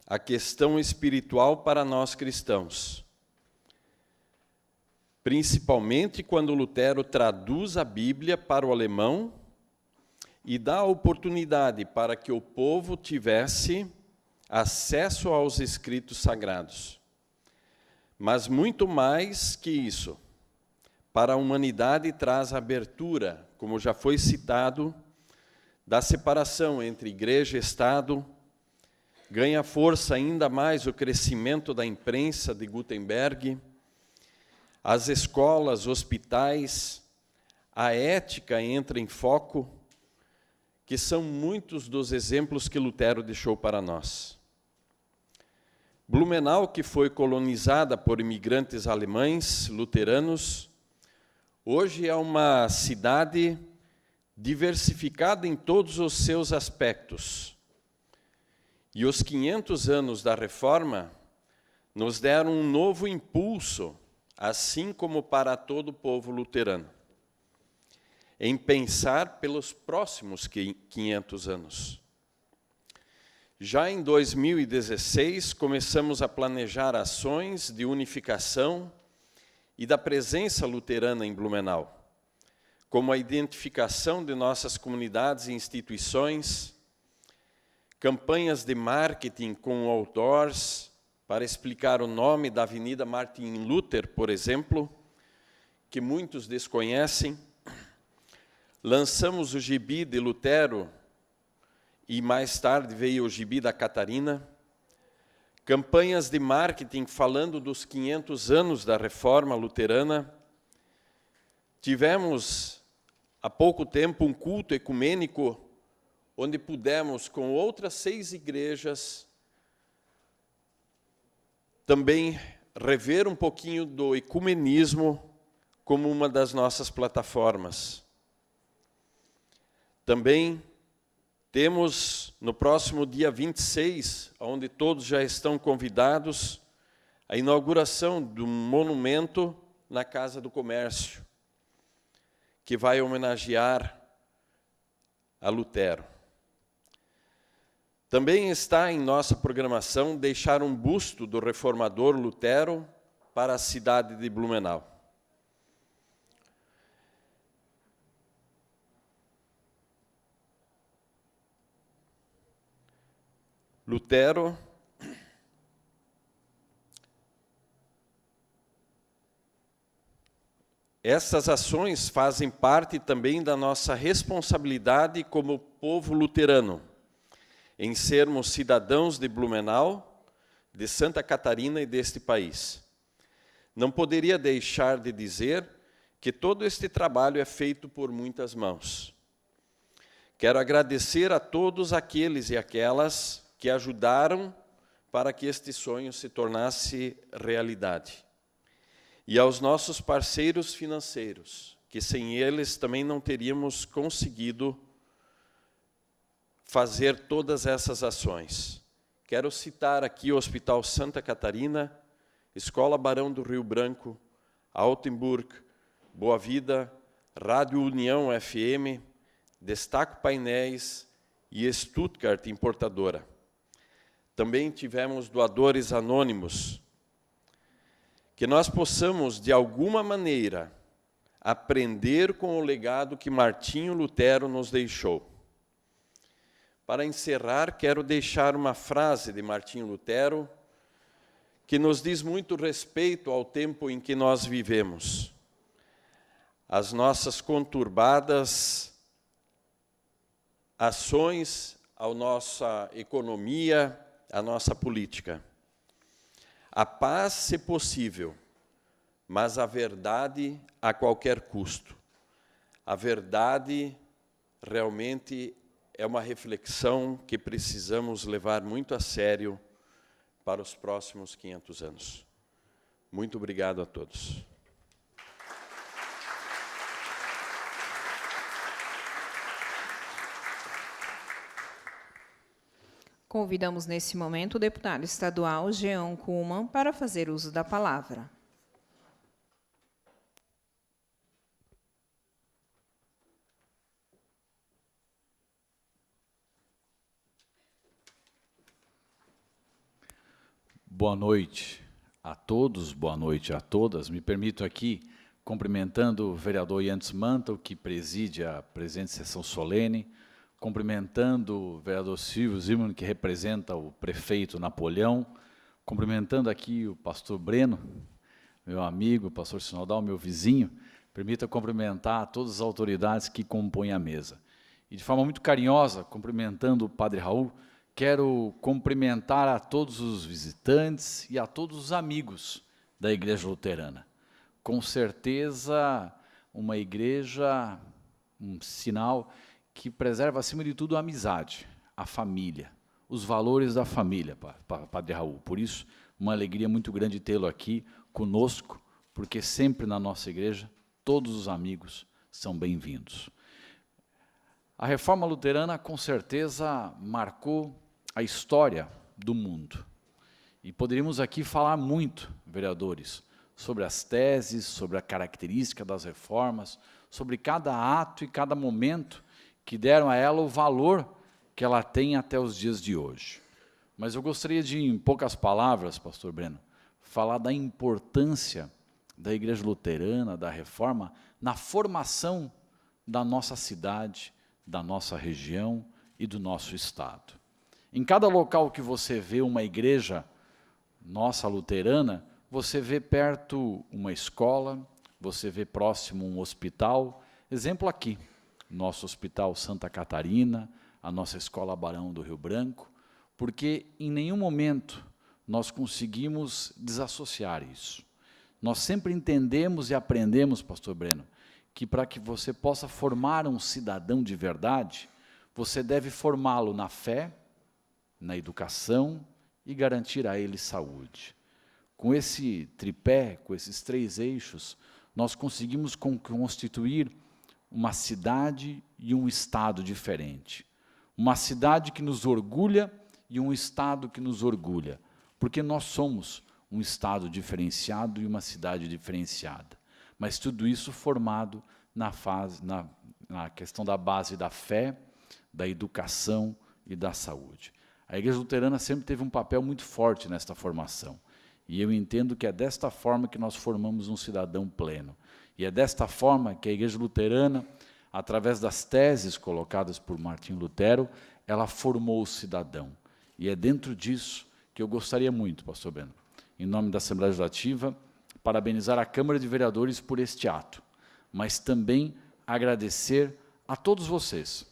a questão espiritual para nós cristãos, principalmente quando Lutero traduz a Bíblia para o alemão e dá a oportunidade para que o povo tivesse acesso aos escritos sagrados. Mas muito mais que isso, para a humanidade traz a abertura, como já foi citado, da separação entre igreja e Estado. Ganha força ainda mais o crescimento da imprensa de Gutenberg, as escolas, hospitais, a ética entra em foco, que são muitos dos exemplos que Lutero deixou para nós. Blumenau, que foi colonizada por imigrantes alemães luteranos, hoje é uma cidade diversificada em todos os seus aspectos. E os 500 anos da Reforma nos deram um novo impulso, assim como para todo o povo luterano, em pensar pelos próximos 500 anos. Já em 2016, começamos a planejar ações de unificação e da presença luterana em Blumenau, como a identificação de nossas comunidades e instituições, campanhas de marketing com outdoors para explicar o nome da Avenida Martin Luther, por exemplo, que muitos desconhecem. Lançamos o gibi de Lutero e mais tarde veio o gibi da Catarina. Campanhas de marketing falando dos 500 anos da Reforma Luterana. Tivemos há pouco tempo um culto ecumênico onde pudemos, com outras 6 igrejas, também rever um pouquinho do ecumenismo como uma das nossas plataformas. Também temos, no próximo dia 26, onde todos já estão convidados, a inauguração de um monumento na Casa do Comércio, que vai homenagear a Lutero. Também está em nossa programação deixar um busto do reformador Lutero para a cidade de Blumenau. Lutero essas ações fazem parte também da nossa responsabilidade como povo luterano, em sermos cidadãos de Blumenau, de Santa Catarina e deste país. Não poderia deixar de dizer que todo este trabalho é feito por muitas mãos. Quero agradecer a todos aqueles e aquelas que ajudaram para que este sonho se tornasse realidade. E aos nossos parceiros financeiros, que sem eles também não teríamos conseguido fazer todas essas ações. Quero citar aqui o Hospital Santa Catarina, Escola Barão do Rio Branco, Altenburg, Boa Vida, Rádio União FM, Destaco Painéis e Stuttgart Importadora. Também tivemos doadores anônimos. Que nós possamos, de alguma maneira, aprender com o legado que Martinho Lutero nos deixou. Para encerrar, quero deixar uma frase de Martinho Lutero que nos diz muito respeito ao tempo em que nós vivemos. As nossas conturbadas ações, a nossa economia, a nossa política. A paz, se possível, mas a verdade a qualquer custo. A verdade realmente é uma reflexão que precisamos levar muito a sério para os próximos 500 anos. Muito obrigado a todos. Convidamos nesse momento o deputado estadual Jean Kuhlmann para fazer uso da palavra. Boa noite a todos, boa noite a todas. Me permito aqui, cumprimentando o vereador Jens Mantel, que preside a presente sessão solene, cumprimentando o vereador Silvio Zimmermann, que representa o prefeito Napoleão, cumprimentando aqui o pastor Breno, meu amigo, o pastor Sinodal, meu vizinho. Permita cumprimentar todas as autoridades que compõem a mesa. E, de forma muito carinhosa, cumprimentando o padre Raul, quero cumprimentar a todos os visitantes e a todos os amigos da Igreja Luterana. Com certeza, uma igreja, um sinal que preserva, acima de tudo, a amizade, a família, os valores da família, Padre Raul. Por isso, uma alegria muito grande tê-lo aqui conosco, porque sempre na nossa igreja, todos os amigos são bem-vindos. A Reforma Luterana, com certeza, marcou a história do mundo. E poderíamos aqui falar muito, vereadores, sobre as teses, sobre a característica das reformas, sobre cada ato e cada momento que deram a ela o valor que ela tem até os dias de hoje. Mas eu gostaria de, em poucas palavras, pastor Breno, falar da importância da Igreja Luterana, da Reforma, na formação da nossa cidade, da nossa região e do nosso estado. Em cada local que você vê uma igreja nossa luterana, você vê perto uma escola, você vê próximo um hospital. Exemplo aqui, nosso Hospital Santa Catarina, a nossa Escola Barão do Rio Branco, porque em nenhum momento nós conseguimos desassociar isso. Nós sempre entendemos e aprendemos, pastor Breno, que para que você possa formar um cidadão de verdade, você deve formá-lo na fé, na educação e garantir a ele saúde. Com esse tripé, com esses três eixos, nós conseguimos constituir uma cidade e um estado diferente. Uma cidade que nos orgulha e um estado que nos orgulha, porque nós somos um estado diferenciado e uma cidade diferenciada. Mas tudo isso formado na questão da base da fé, da educação e da saúde. A Igreja Luterana sempre teve um papel muito forte nesta formação. E eu entendo que é desta forma que nós formamos um cidadão pleno. E é desta forma que a Igreja Luterana, através das teses colocadas por Martinho Lutero, ela formou o cidadão. E é dentro disso que eu gostaria muito, pastor Breno, em nome da Assembleia Legislativa, parabenizar a Câmara de Vereadores por este ato, mas também agradecer a todos vocês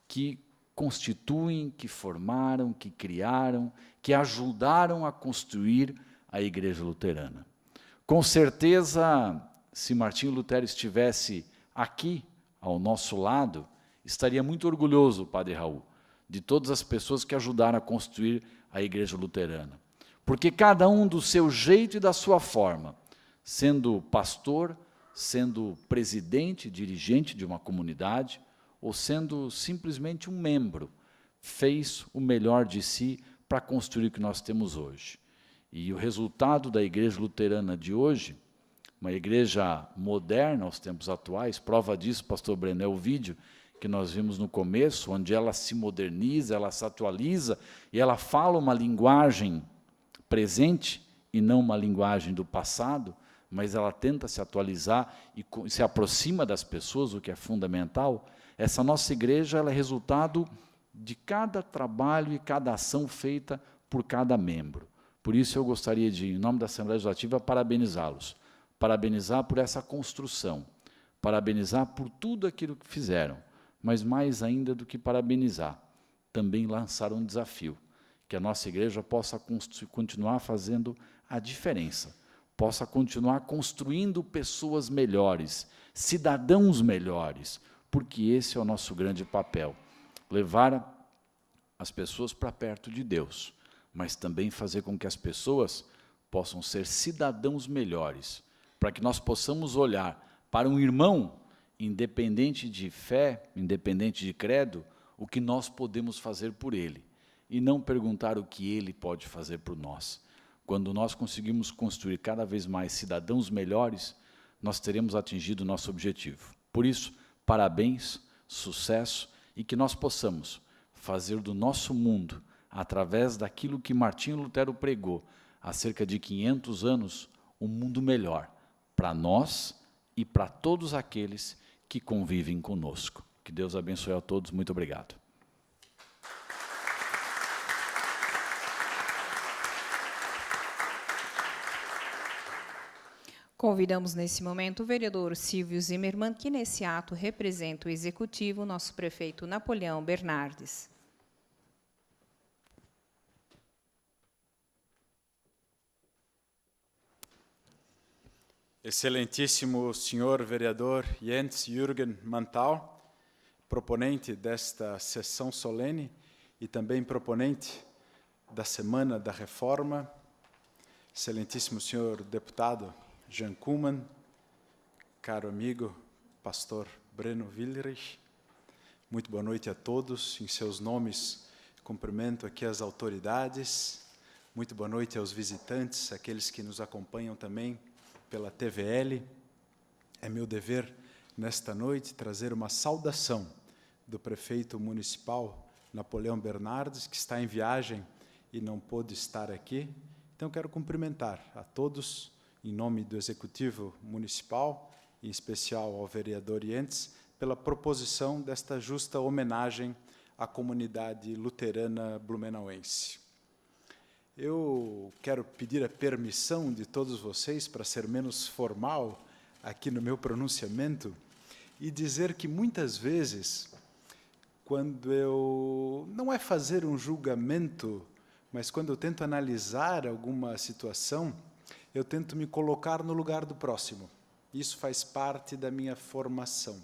que constituem, que formaram, que criaram, que ajudaram a construir a Igreja Luterana. Com certeza, se Martinho Lutero estivesse aqui, ao nosso lado, estaria muito orgulhoso, Padre Raul, de todas as pessoas que ajudaram a construir a Igreja Luterana. Porque cada um do seu jeito e da sua forma, sendo pastor, sendo presidente, dirigente de uma comunidade, ou sendo simplesmente um membro, fez o melhor de si para construir o que nós temos hoje. E o resultado da Igreja Luterana de hoje uma igreja moderna aos tempos atuais. Prova disso, pastor Breno, é o vídeo que nós vimos no começo, onde ela se moderniza, ela se atualiza, e ela fala uma linguagem presente, e não uma linguagem do passado, mas ela tenta se atualizar e se aproxima das pessoas, o que é fundamental. Essa nossa igreja ela é resultado de cada trabalho e cada ação feita por cada membro. Por isso eu gostaria de, em nome da Assembleia Legislativa, parabenizá-los. Parabenizar por essa construção, parabenizar por tudo aquilo que fizeram, mas mais ainda do que parabenizar, também lançar um desafio, que a nossa igreja possa continuar fazendo a diferença, possa continuar construindo pessoas melhores, cidadãos melhores, porque esse é o nosso grande papel, levar as pessoas para perto de Deus, mas também fazer com que as pessoas possam ser cidadãos melhores, para que nós possamos olhar para um irmão, independente de fé, independente de credo, o que nós podemos fazer por ele, e não perguntar o que ele pode fazer por nós. Quando nós conseguimos construir cada vez mais cidadãos melhores, nós teremos atingido o nosso objetivo. Por isso, parabéns, sucesso, e que nós possamos fazer do nosso mundo, através daquilo que Martinho Lutero pregou há cerca de 500 anos, um mundo melhor, para nós e para todos aqueles que convivem conosco. Que Deus abençoe a todos. Muito obrigado. Convidamos nesse momento o vereador Silvio Zimmermann, que nesse ato representa o executivo, nosso prefeito Napoleão Bernardes. Excelentíssimo senhor vereador Jens Jürgen Mantal, proponente desta sessão solene e também proponente da Semana da Reforma, excelentíssimo senhor deputado Jean Kuhlmann, caro amigo pastor Breno Wilrich, muito boa noite a todos, em seus nomes cumprimento aqui as autoridades, muito boa noite aos visitantes, aqueles que nos acompanham também pela TVL. É meu dever, nesta noite, trazer uma saudação do prefeito municipal Napoleão Bernardes, que está em viagem e não pôde estar aqui. Então, quero cumprimentar a todos, em nome do Executivo Municipal, em especial ao vereador Jens, pela proposição desta justa homenagem à comunidade luterana blumenauense. Eu quero pedir a permissão de todos vocês para ser menos formal aqui no meu pronunciamento e dizer que muitas vezes, quando eu não é fazer um julgamento, mas quando eu tento analisar alguma situação, eu tento me colocar no lugar do próximo. Isso faz parte da minha formação.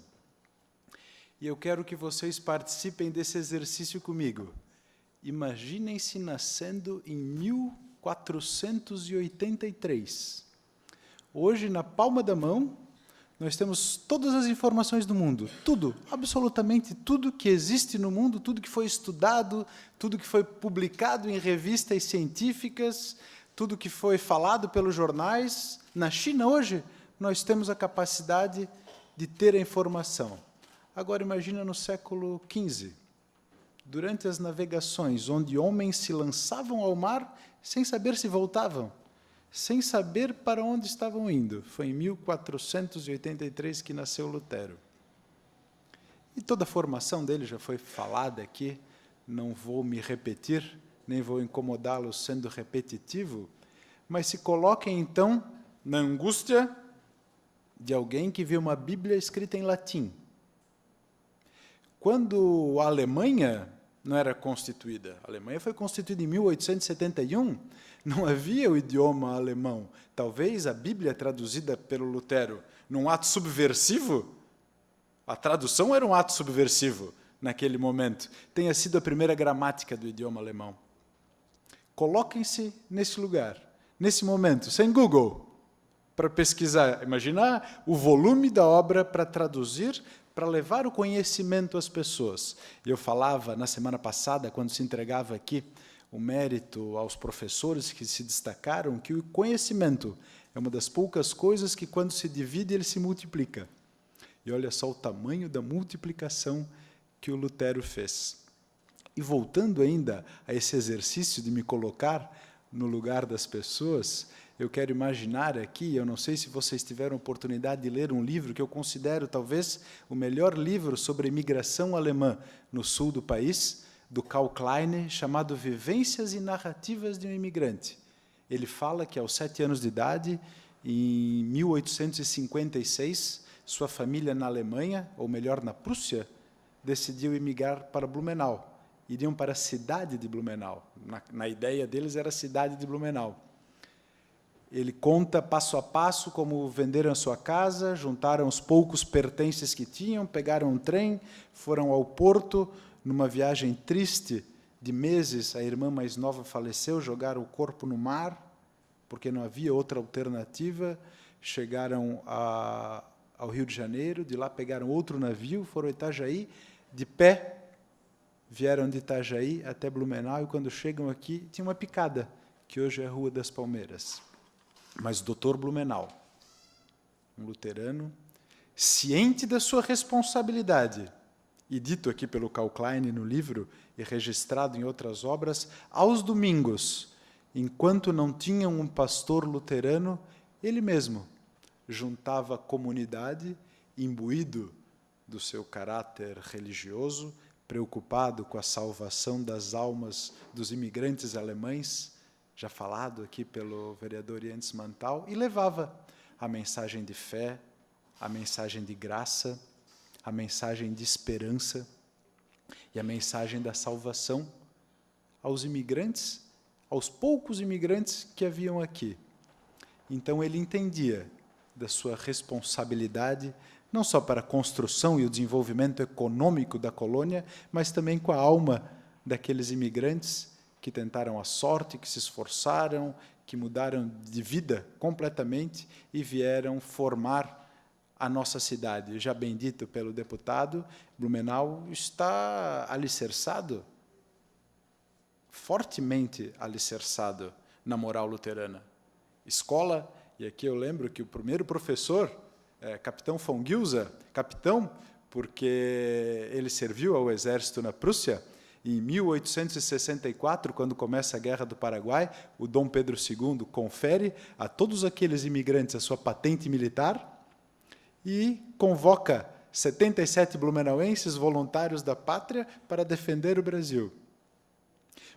E eu quero que vocês participem desse exercício comigo. Imaginem-se nascendo em 1483. Hoje, na palma da mão, nós temos todas as informações do mundo. Tudo, absolutamente tudo que existe no mundo, tudo que foi estudado, tudo que foi publicado em revistas científicas, tudo que foi falado pelos jornais. Na China, hoje, nós temos a capacidade de ter a informação. Agora, imagina no século XV. Durante as navegações, onde homens se lançavam ao mar sem saber se voltavam, sem saber para onde estavam indo. Foi em 1483 que nasceu Lutero. E toda a formação dele já foi falada aqui, não vou me repetir, nem vou incomodá-lo sendo repetitivo, mas se coloquem, então, na angústia de alguém que viu uma Bíblia escrita em latim. Quando a Alemanha não era constituída. A Alemanha foi constituída em 1871, não havia o idioma alemão. Talvez a Bíblia traduzida pelo Lutero num ato subversivo, a tradução era um ato subversivo naquele momento, tenha sido a primeira gramática do idioma alemão. Coloquem-se nesse lugar, nesse momento, sem Google, para pesquisar. Imaginar o volume da obra para traduzir, para levar o conhecimento às pessoas. Eu falava na semana passada, quando se entregava aqui o mérito aos professores que se destacaram, que o conhecimento é É uma das poucas coisas que, quando se divide, ele se multiplica. E olha só o tamanho da multiplicação que o Lutero fez. E voltando ainda a esse exercício de me colocar no lugar das pessoas, eu quero imaginar aqui, eu não sei se vocês tiveram oportunidade de ler um livro que eu considero talvez o melhor livro sobre a imigração alemã no sul do país, do Karl Kleine, chamado Vivências e Narrativas de um Imigrante. Ele fala que aos 7 anos de idade, em 1856, sua família na Alemanha, ou melhor, na Prússia, decidiu emigrar para Blumenau. Iriam para a cidade de Blumenau. Na ideia deles era a cidade de Blumenau. Ele conta passo a passo como venderam a sua casa, juntaram os poucos pertences que tinham, pegaram um trem, foram ao porto. Numa viagem triste de meses, a irmã mais nova faleceu, jogaram o corpo no mar, porque não havia outra alternativa. Chegaram ao Rio de Janeiro, de lá pegaram outro navio, foram a Itajaí, de pé, vieram de Itajaí até Blumenau, e quando chegam aqui, tinha uma picada, que hoje é a Rua das Palmeiras. Mas o Dr. Blumenau, um luterano, ciente da sua responsabilidade, e dito aqui pelo Karl Kleine no livro, e registrado em outras obras, aos domingos, enquanto não tinham um pastor luterano, ele mesmo juntava a comunidade, imbuído do seu caráter religioso, preocupado com a salvação das almas dos imigrantes alemães, já falado aqui pelo vereador Jens Mantal, e levava a mensagem de fé, a mensagem de graça, a mensagem de esperança e a mensagem da salvação aos imigrantes, aos poucos imigrantes que haviam aqui. Então ele entendia da sua responsabilidade, não só para a construção e o desenvolvimento econômico da colônia, mas também com a alma daqueles imigrantes que tentaram a sorte, que se esforçaram, que mudaram de vida completamente e vieram formar a nossa cidade. Já bem dito pelo deputado, Blumenau está alicerçado, fortemente alicerçado na moral luterana. Escola, e aqui eu lembro que o primeiro professor, capitão von Gilsa, capitão, porque ele serviu ao exército na Prússia. Em 1864, quando começa a Guerra do Paraguai, o Dom Pedro II confere a todos aqueles imigrantes a sua patente militar e convoca 77 blumenauenses voluntários da pátria para defender o Brasil.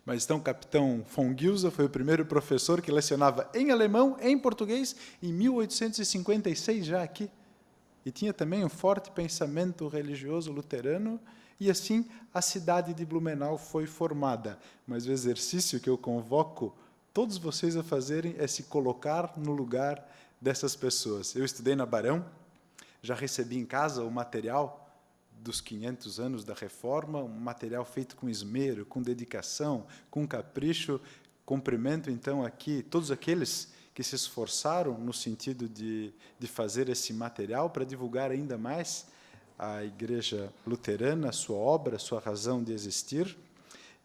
Mas então o capitão von Gilsa foi o primeiro professor que lecionava em alemão, em português, em 1856, já aqui. E tinha também um forte pensamento religioso luterano, e assim a cidade de Blumenau foi formada. Mas o exercício que eu convoco todos vocês a fazerem é se colocar no lugar dessas pessoas. Eu estudei na Barão, já recebi em casa o material dos 500 anos da Reforma, um material feito com esmero, com dedicação, com capricho. Cumprimento, então, aqui todos aqueles que se esforçaram no sentido de fazer esse material para divulgar ainda mais a Igreja Luterana, a sua obra, a sua razão de existir.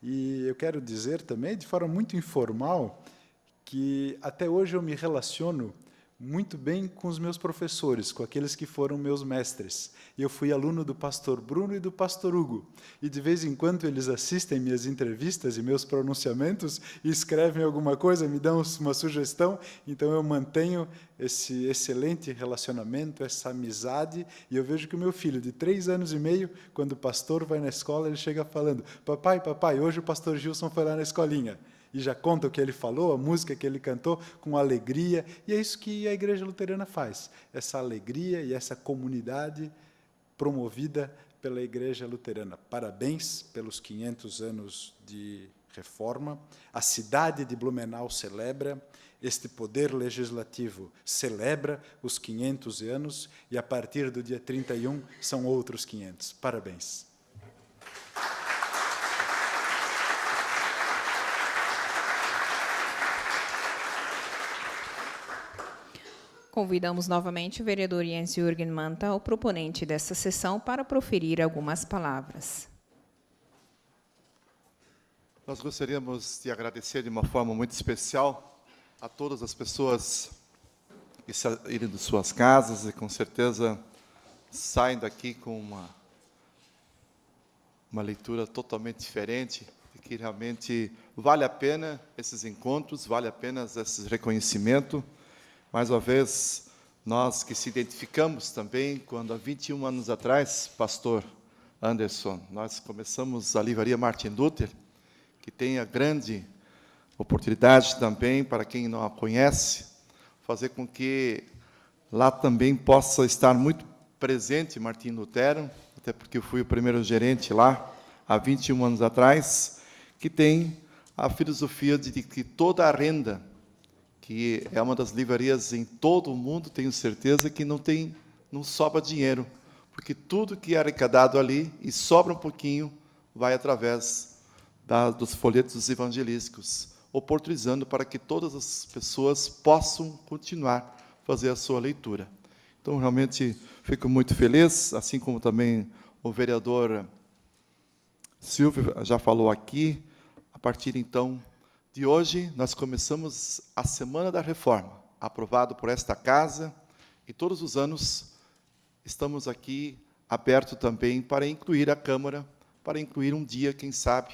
E eu quero dizer também, de forma muito informal, que até hoje eu me relaciono muito bem com os meus professores, com aqueles que foram meus mestres. Eu fui aluno do pastor Bruno e do pastor Hugo, e de vez em quando eles assistem minhas entrevistas e meus pronunciamentos e escrevem alguma coisa, me dão uma sugestão, então eu mantenho esse excelente relacionamento, essa amizade, e eu vejo que o meu filho, de 3 anos e meio, quando o pastor vai na escola, ele chega falando: papai, hoje o pastor Gilson foi lá na escolinha. E já conta o que ele falou, a música que ele cantou, com alegria. E é isso que a Igreja Luterana faz, essa alegria e essa comunidade promovida pela Igreja Luterana. Parabéns pelos 500 anos de reforma. A cidade de Blumenau celebra, este poder legislativo celebra os 500 anos, e a partir do dia 31 são outros 500. Parabéns. Convidamos novamente o vereador Jens-Jürgen Mantal, o proponente desta sessão, para proferir algumas palavras. Nós gostaríamos de agradecer de uma forma muito especial a todas as pessoas irem de suas casas e com certeza saem daqui com uma leitura totalmente diferente, e que realmente vale a pena esses encontros, vale a pena esse reconhecimento. Mais uma vez, nós que se identificamos também, quando há 21 anos atrás, pastor Anderson, nós começamos a Livraria Martin Luther, que tem a grande oportunidade também, para quem não a conhece, fazer com que lá também possa estar muito presente Martim Lutero, até porque eu fui o primeiro gerente lá, há 21 anos atrás, que tem a filosofia de que toda a renda, que é uma das livrarias em todo o mundo, tenho certeza que não sobra dinheiro, porque tudo que é arrecadado ali, e sobra um pouquinho, vai através dos folhetos evangelísticos, oportunizando para que todas as pessoas possam continuar a fazer a sua leitura. Então, realmente, fico muito feliz, assim como também o vereador Silvio já falou aqui. A partir, então, de hoje, nós começamos a Semana da Reforma, aprovado por esta casa, e todos os anos estamos aqui abertos também para incluir a Câmara, para incluir um dia, quem sabe,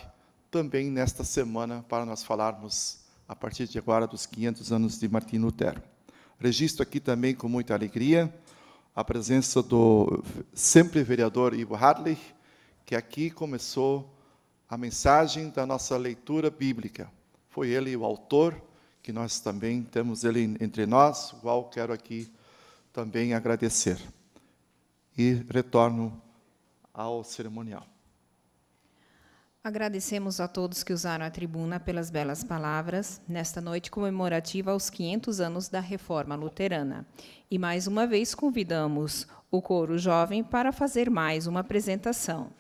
também nesta semana, para nós falarmos, a partir de agora, dos 500 anos de Martim Lutero. Registro aqui também, com muita alegria, a presença do sempre vereador Ivo Hartlich, que aqui começou a mensagem da nossa leitura bíblica. Foi ele o autor, que nós também temos ele entre nós, o qual quero aqui também agradecer. E retorno ao cerimonial. Agradecemos a todos que usaram a tribuna pelas belas palavras nesta noite comemorativa aos 500 anos da Reforma Luterana. E, mais uma vez, convidamos o coro jovem para fazer mais uma apresentação.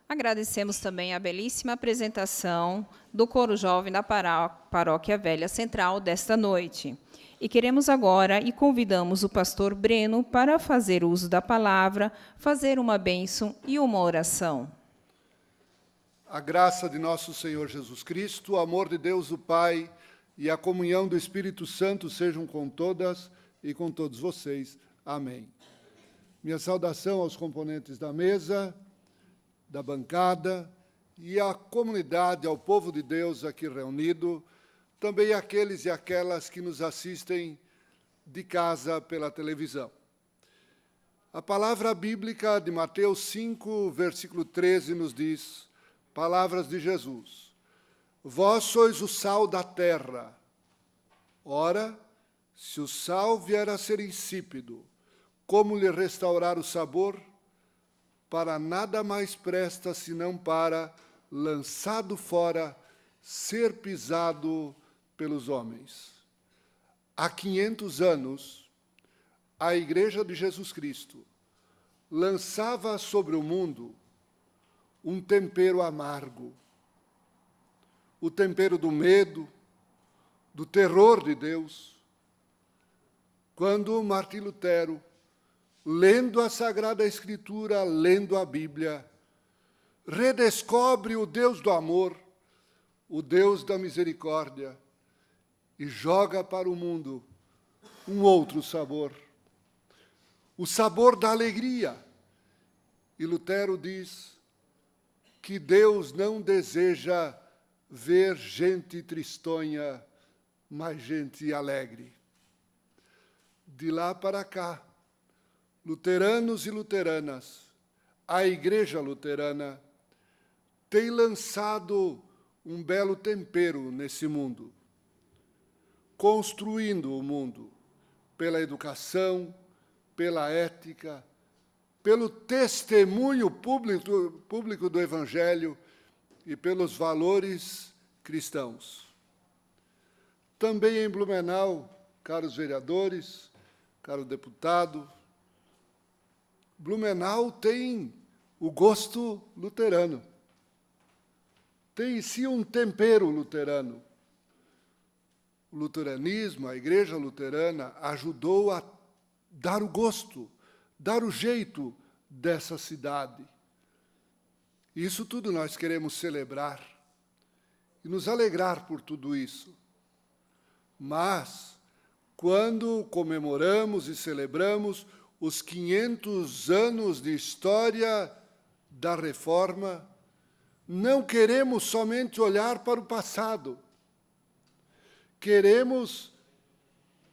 Agradecemos também a belíssima apresentação do coro jovem da Paróquia Velha Central desta noite. E queremos agora e convidamos o pastor Breno para fazer uso da palavra, fazer uma bênção e uma oração. A graça de nosso Senhor Jesus Cristo, o amor de Deus o Pai e a comunhão do Espírito Santo sejam com todas e com todos vocês. Amém. Minha saudação aos componentes da mesa, da bancada e à comunidade, ao povo de Deus aqui reunido, também àqueles e aquelas que nos assistem de casa pela televisão. A palavra bíblica de Mateus 5, versículo 13, nos diz, palavras de Jesus: Vós sois o sal da terra. Ora, se o sal vier a ser insípido, como lhe restaurar o sabor? Para nada mais presta senão para, lançado fora, ser pisado pelos homens. Há 500 anos, a Igreja de Jesus Cristo lançava sobre o mundo um tempero amargo, o tempero do medo, do terror de Deus. Quando Martim Lutero, lendo a Sagrada Escritura, lendo a Bíblia, redescobre o Deus do amor, o Deus da misericórdia, e joga para o mundo um outro sabor, o sabor da alegria. E Lutero diz que Deus não deseja ver gente tristonha, mas gente alegre. De lá para cá, luteranos e luteranas, a Igreja Luterana tem lançado um belo tempero nesse mundo, construindo o mundo pela educação, pela ética, pelo testemunho público do Evangelho e pelos valores cristãos. Também em Blumenau, caros vereadores, caro deputado, Blumenau tem o gosto luterano. Tem em si um tempero luterano. O luteranismo, a Igreja Luterana, ajudou a dar o gosto, dar o jeito dessa cidade. Isso tudo nós queremos celebrar e nos alegrar por tudo isso. Mas, quando comemoramos e celebramos os 500 anos de história da Reforma, não queremos somente olhar para o passado. Queremos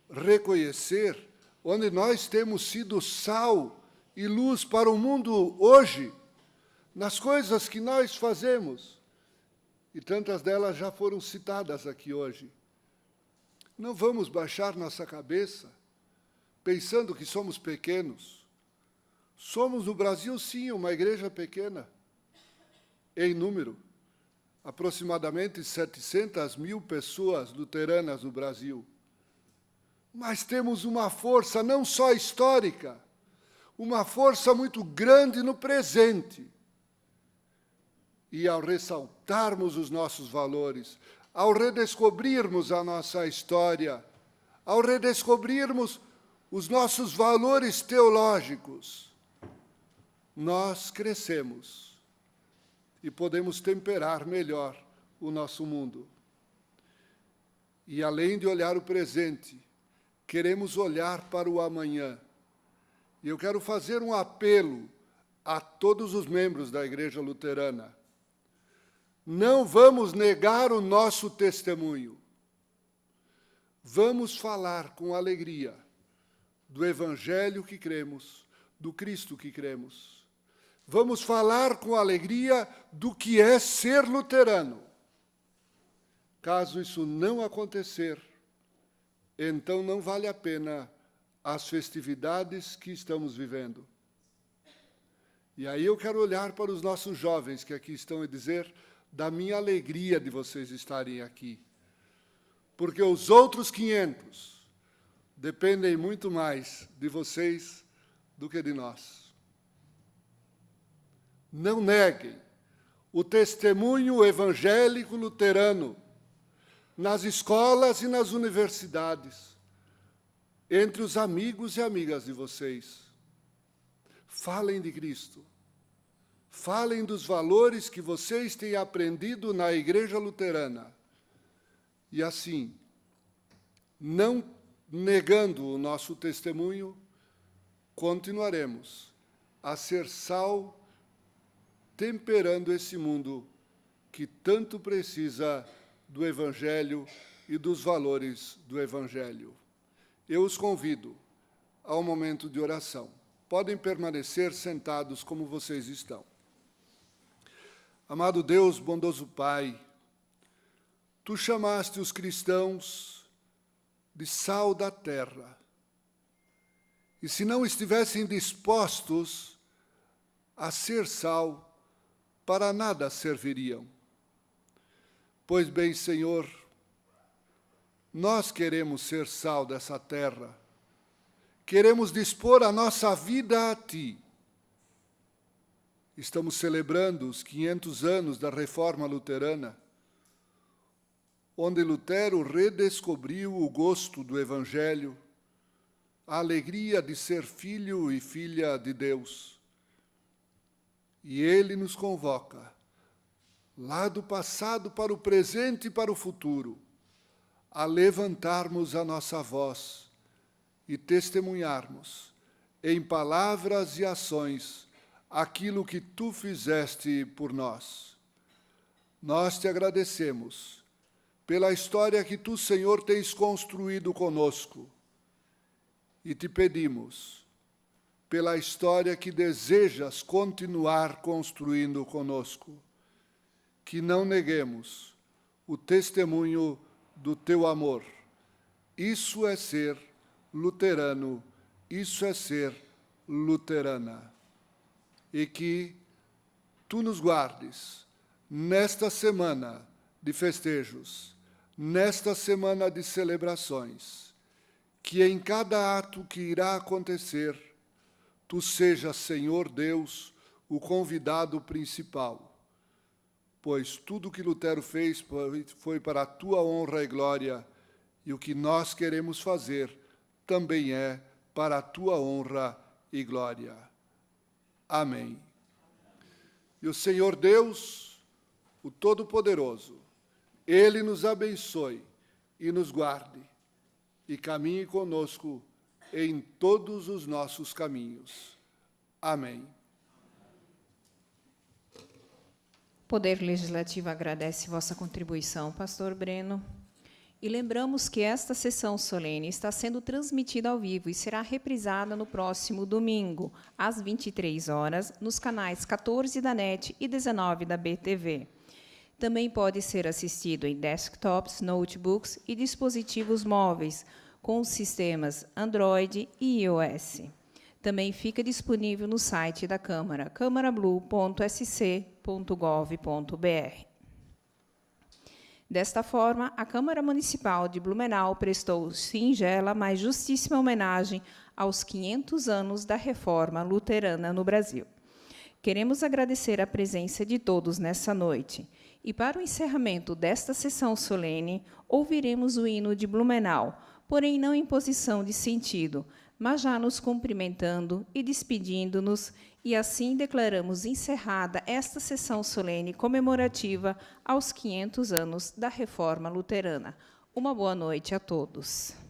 reconhecer onde nós temos sido sal e luz para o mundo hoje, nas coisas que nós fazemos. E tantas delas já foram citadas aqui hoje. Não vamos baixar nossa cabeça pensando que somos pequenos. Somos, no Brasil, sim, uma igreja pequena, em número. Aproximadamente 700 mil pessoas luteranas no Brasil. Mas temos uma força não só histórica, uma força muito grande no presente. E ao ressaltarmos os nossos valores, ao redescobrirmos a nossa história, ao redescobrirmos os nossos valores teológicos, nós crescemos e podemos temperar melhor o nosso mundo. E além de olhar o presente, queremos olhar para o amanhã. E eu quero fazer um apelo a todos os membros da Igreja Luterana. Não vamos negar o nosso testemunho. Vamos falar com alegria do Evangelho que cremos, do Cristo que cremos. Vamos falar com alegria do que é ser luterano. Caso isso não acontecer, então não vale a pena as festividades que estamos vivendo. E aí eu quero olhar para os nossos jovens que aqui estão e dizer da minha alegria de vocês estarem aqui. Porque os outros 500 dependem muito mais de vocês do que de nós. Não neguem o testemunho evangélico luterano nas escolas e nas universidades, entre os amigos e amigas de vocês. Falem de Cristo. Falem dos valores que vocês têm aprendido na Igreja Luterana. E assim, não negando o nosso testemunho, continuaremos a ser sal, temperando esse mundo que tanto precisa do Evangelho e dos valores do Evangelho. Eu os convido ao momento de oração. Podem permanecer sentados como vocês estão. Amado Deus, bondoso Pai, tu chamaste os cristãos de sal da terra. E se não estivessem dispostos a ser sal, para nada serviriam. Pois bem, Senhor, nós queremos ser sal dessa terra. Queremos dispor a nossa vida a Ti. Estamos celebrando os 500 anos da Reforma Luterana, onde Lutero redescobriu o gosto do Evangelho, a alegria de ser filho e filha de Deus. E ele nos convoca, lá do passado para o presente e para o futuro, a levantarmos a nossa voz e testemunharmos, em palavras e ações, aquilo que Tu fizeste por nós. Nós te agradecemos pela história que Tu, Senhor, tens construído conosco, e te pedimos pela história que desejas continuar construindo conosco, que não neguemos o testemunho do Teu amor. Isso é ser luterano, isso é ser luterana. E que Tu nos guardes nesta semana de festejos, nesta semana de celebrações, que em cada ato que irá acontecer, Tu sejas, Senhor Deus, o convidado principal, pois tudo que Lutero fez foi para a Tua honra e glória, e o que nós queremos fazer também é para a Tua honra e glória. Amém. E o Senhor Deus, o Todo-Poderoso, Ele nos abençoe e nos guarde, e caminhe conosco em todos os nossos caminhos. Amém. O Poder Legislativo agradece vossa contribuição, pastor Breno. E lembramos que esta sessão solene está sendo transmitida ao vivo e será reprisada no próximo domingo, às 23 horas, nos canais 14 da NET e 19 da BTV. Também pode ser assistido em desktops, notebooks e dispositivos móveis, com os sistemas Android e iOS. Também fica disponível no site da Câmara, câmarablu.sc.gov.br. Desta forma, a Câmara Municipal de Blumenau prestou singela, mas justíssima homenagem aos 500 anos da Reforma Luterana no Brasil. Queremos agradecer a presença de todos nessa noite. E para o encerramento desta sessão solene, ouviremos o hino de Blumenau, porém não em posição de sentido, mas já nos cumprimentando e despedindo-nos, e assim declaramos encerrada esta sessão solene comemorativa aos 500 anos da Reforma Luterana. Uma boa noite a todos.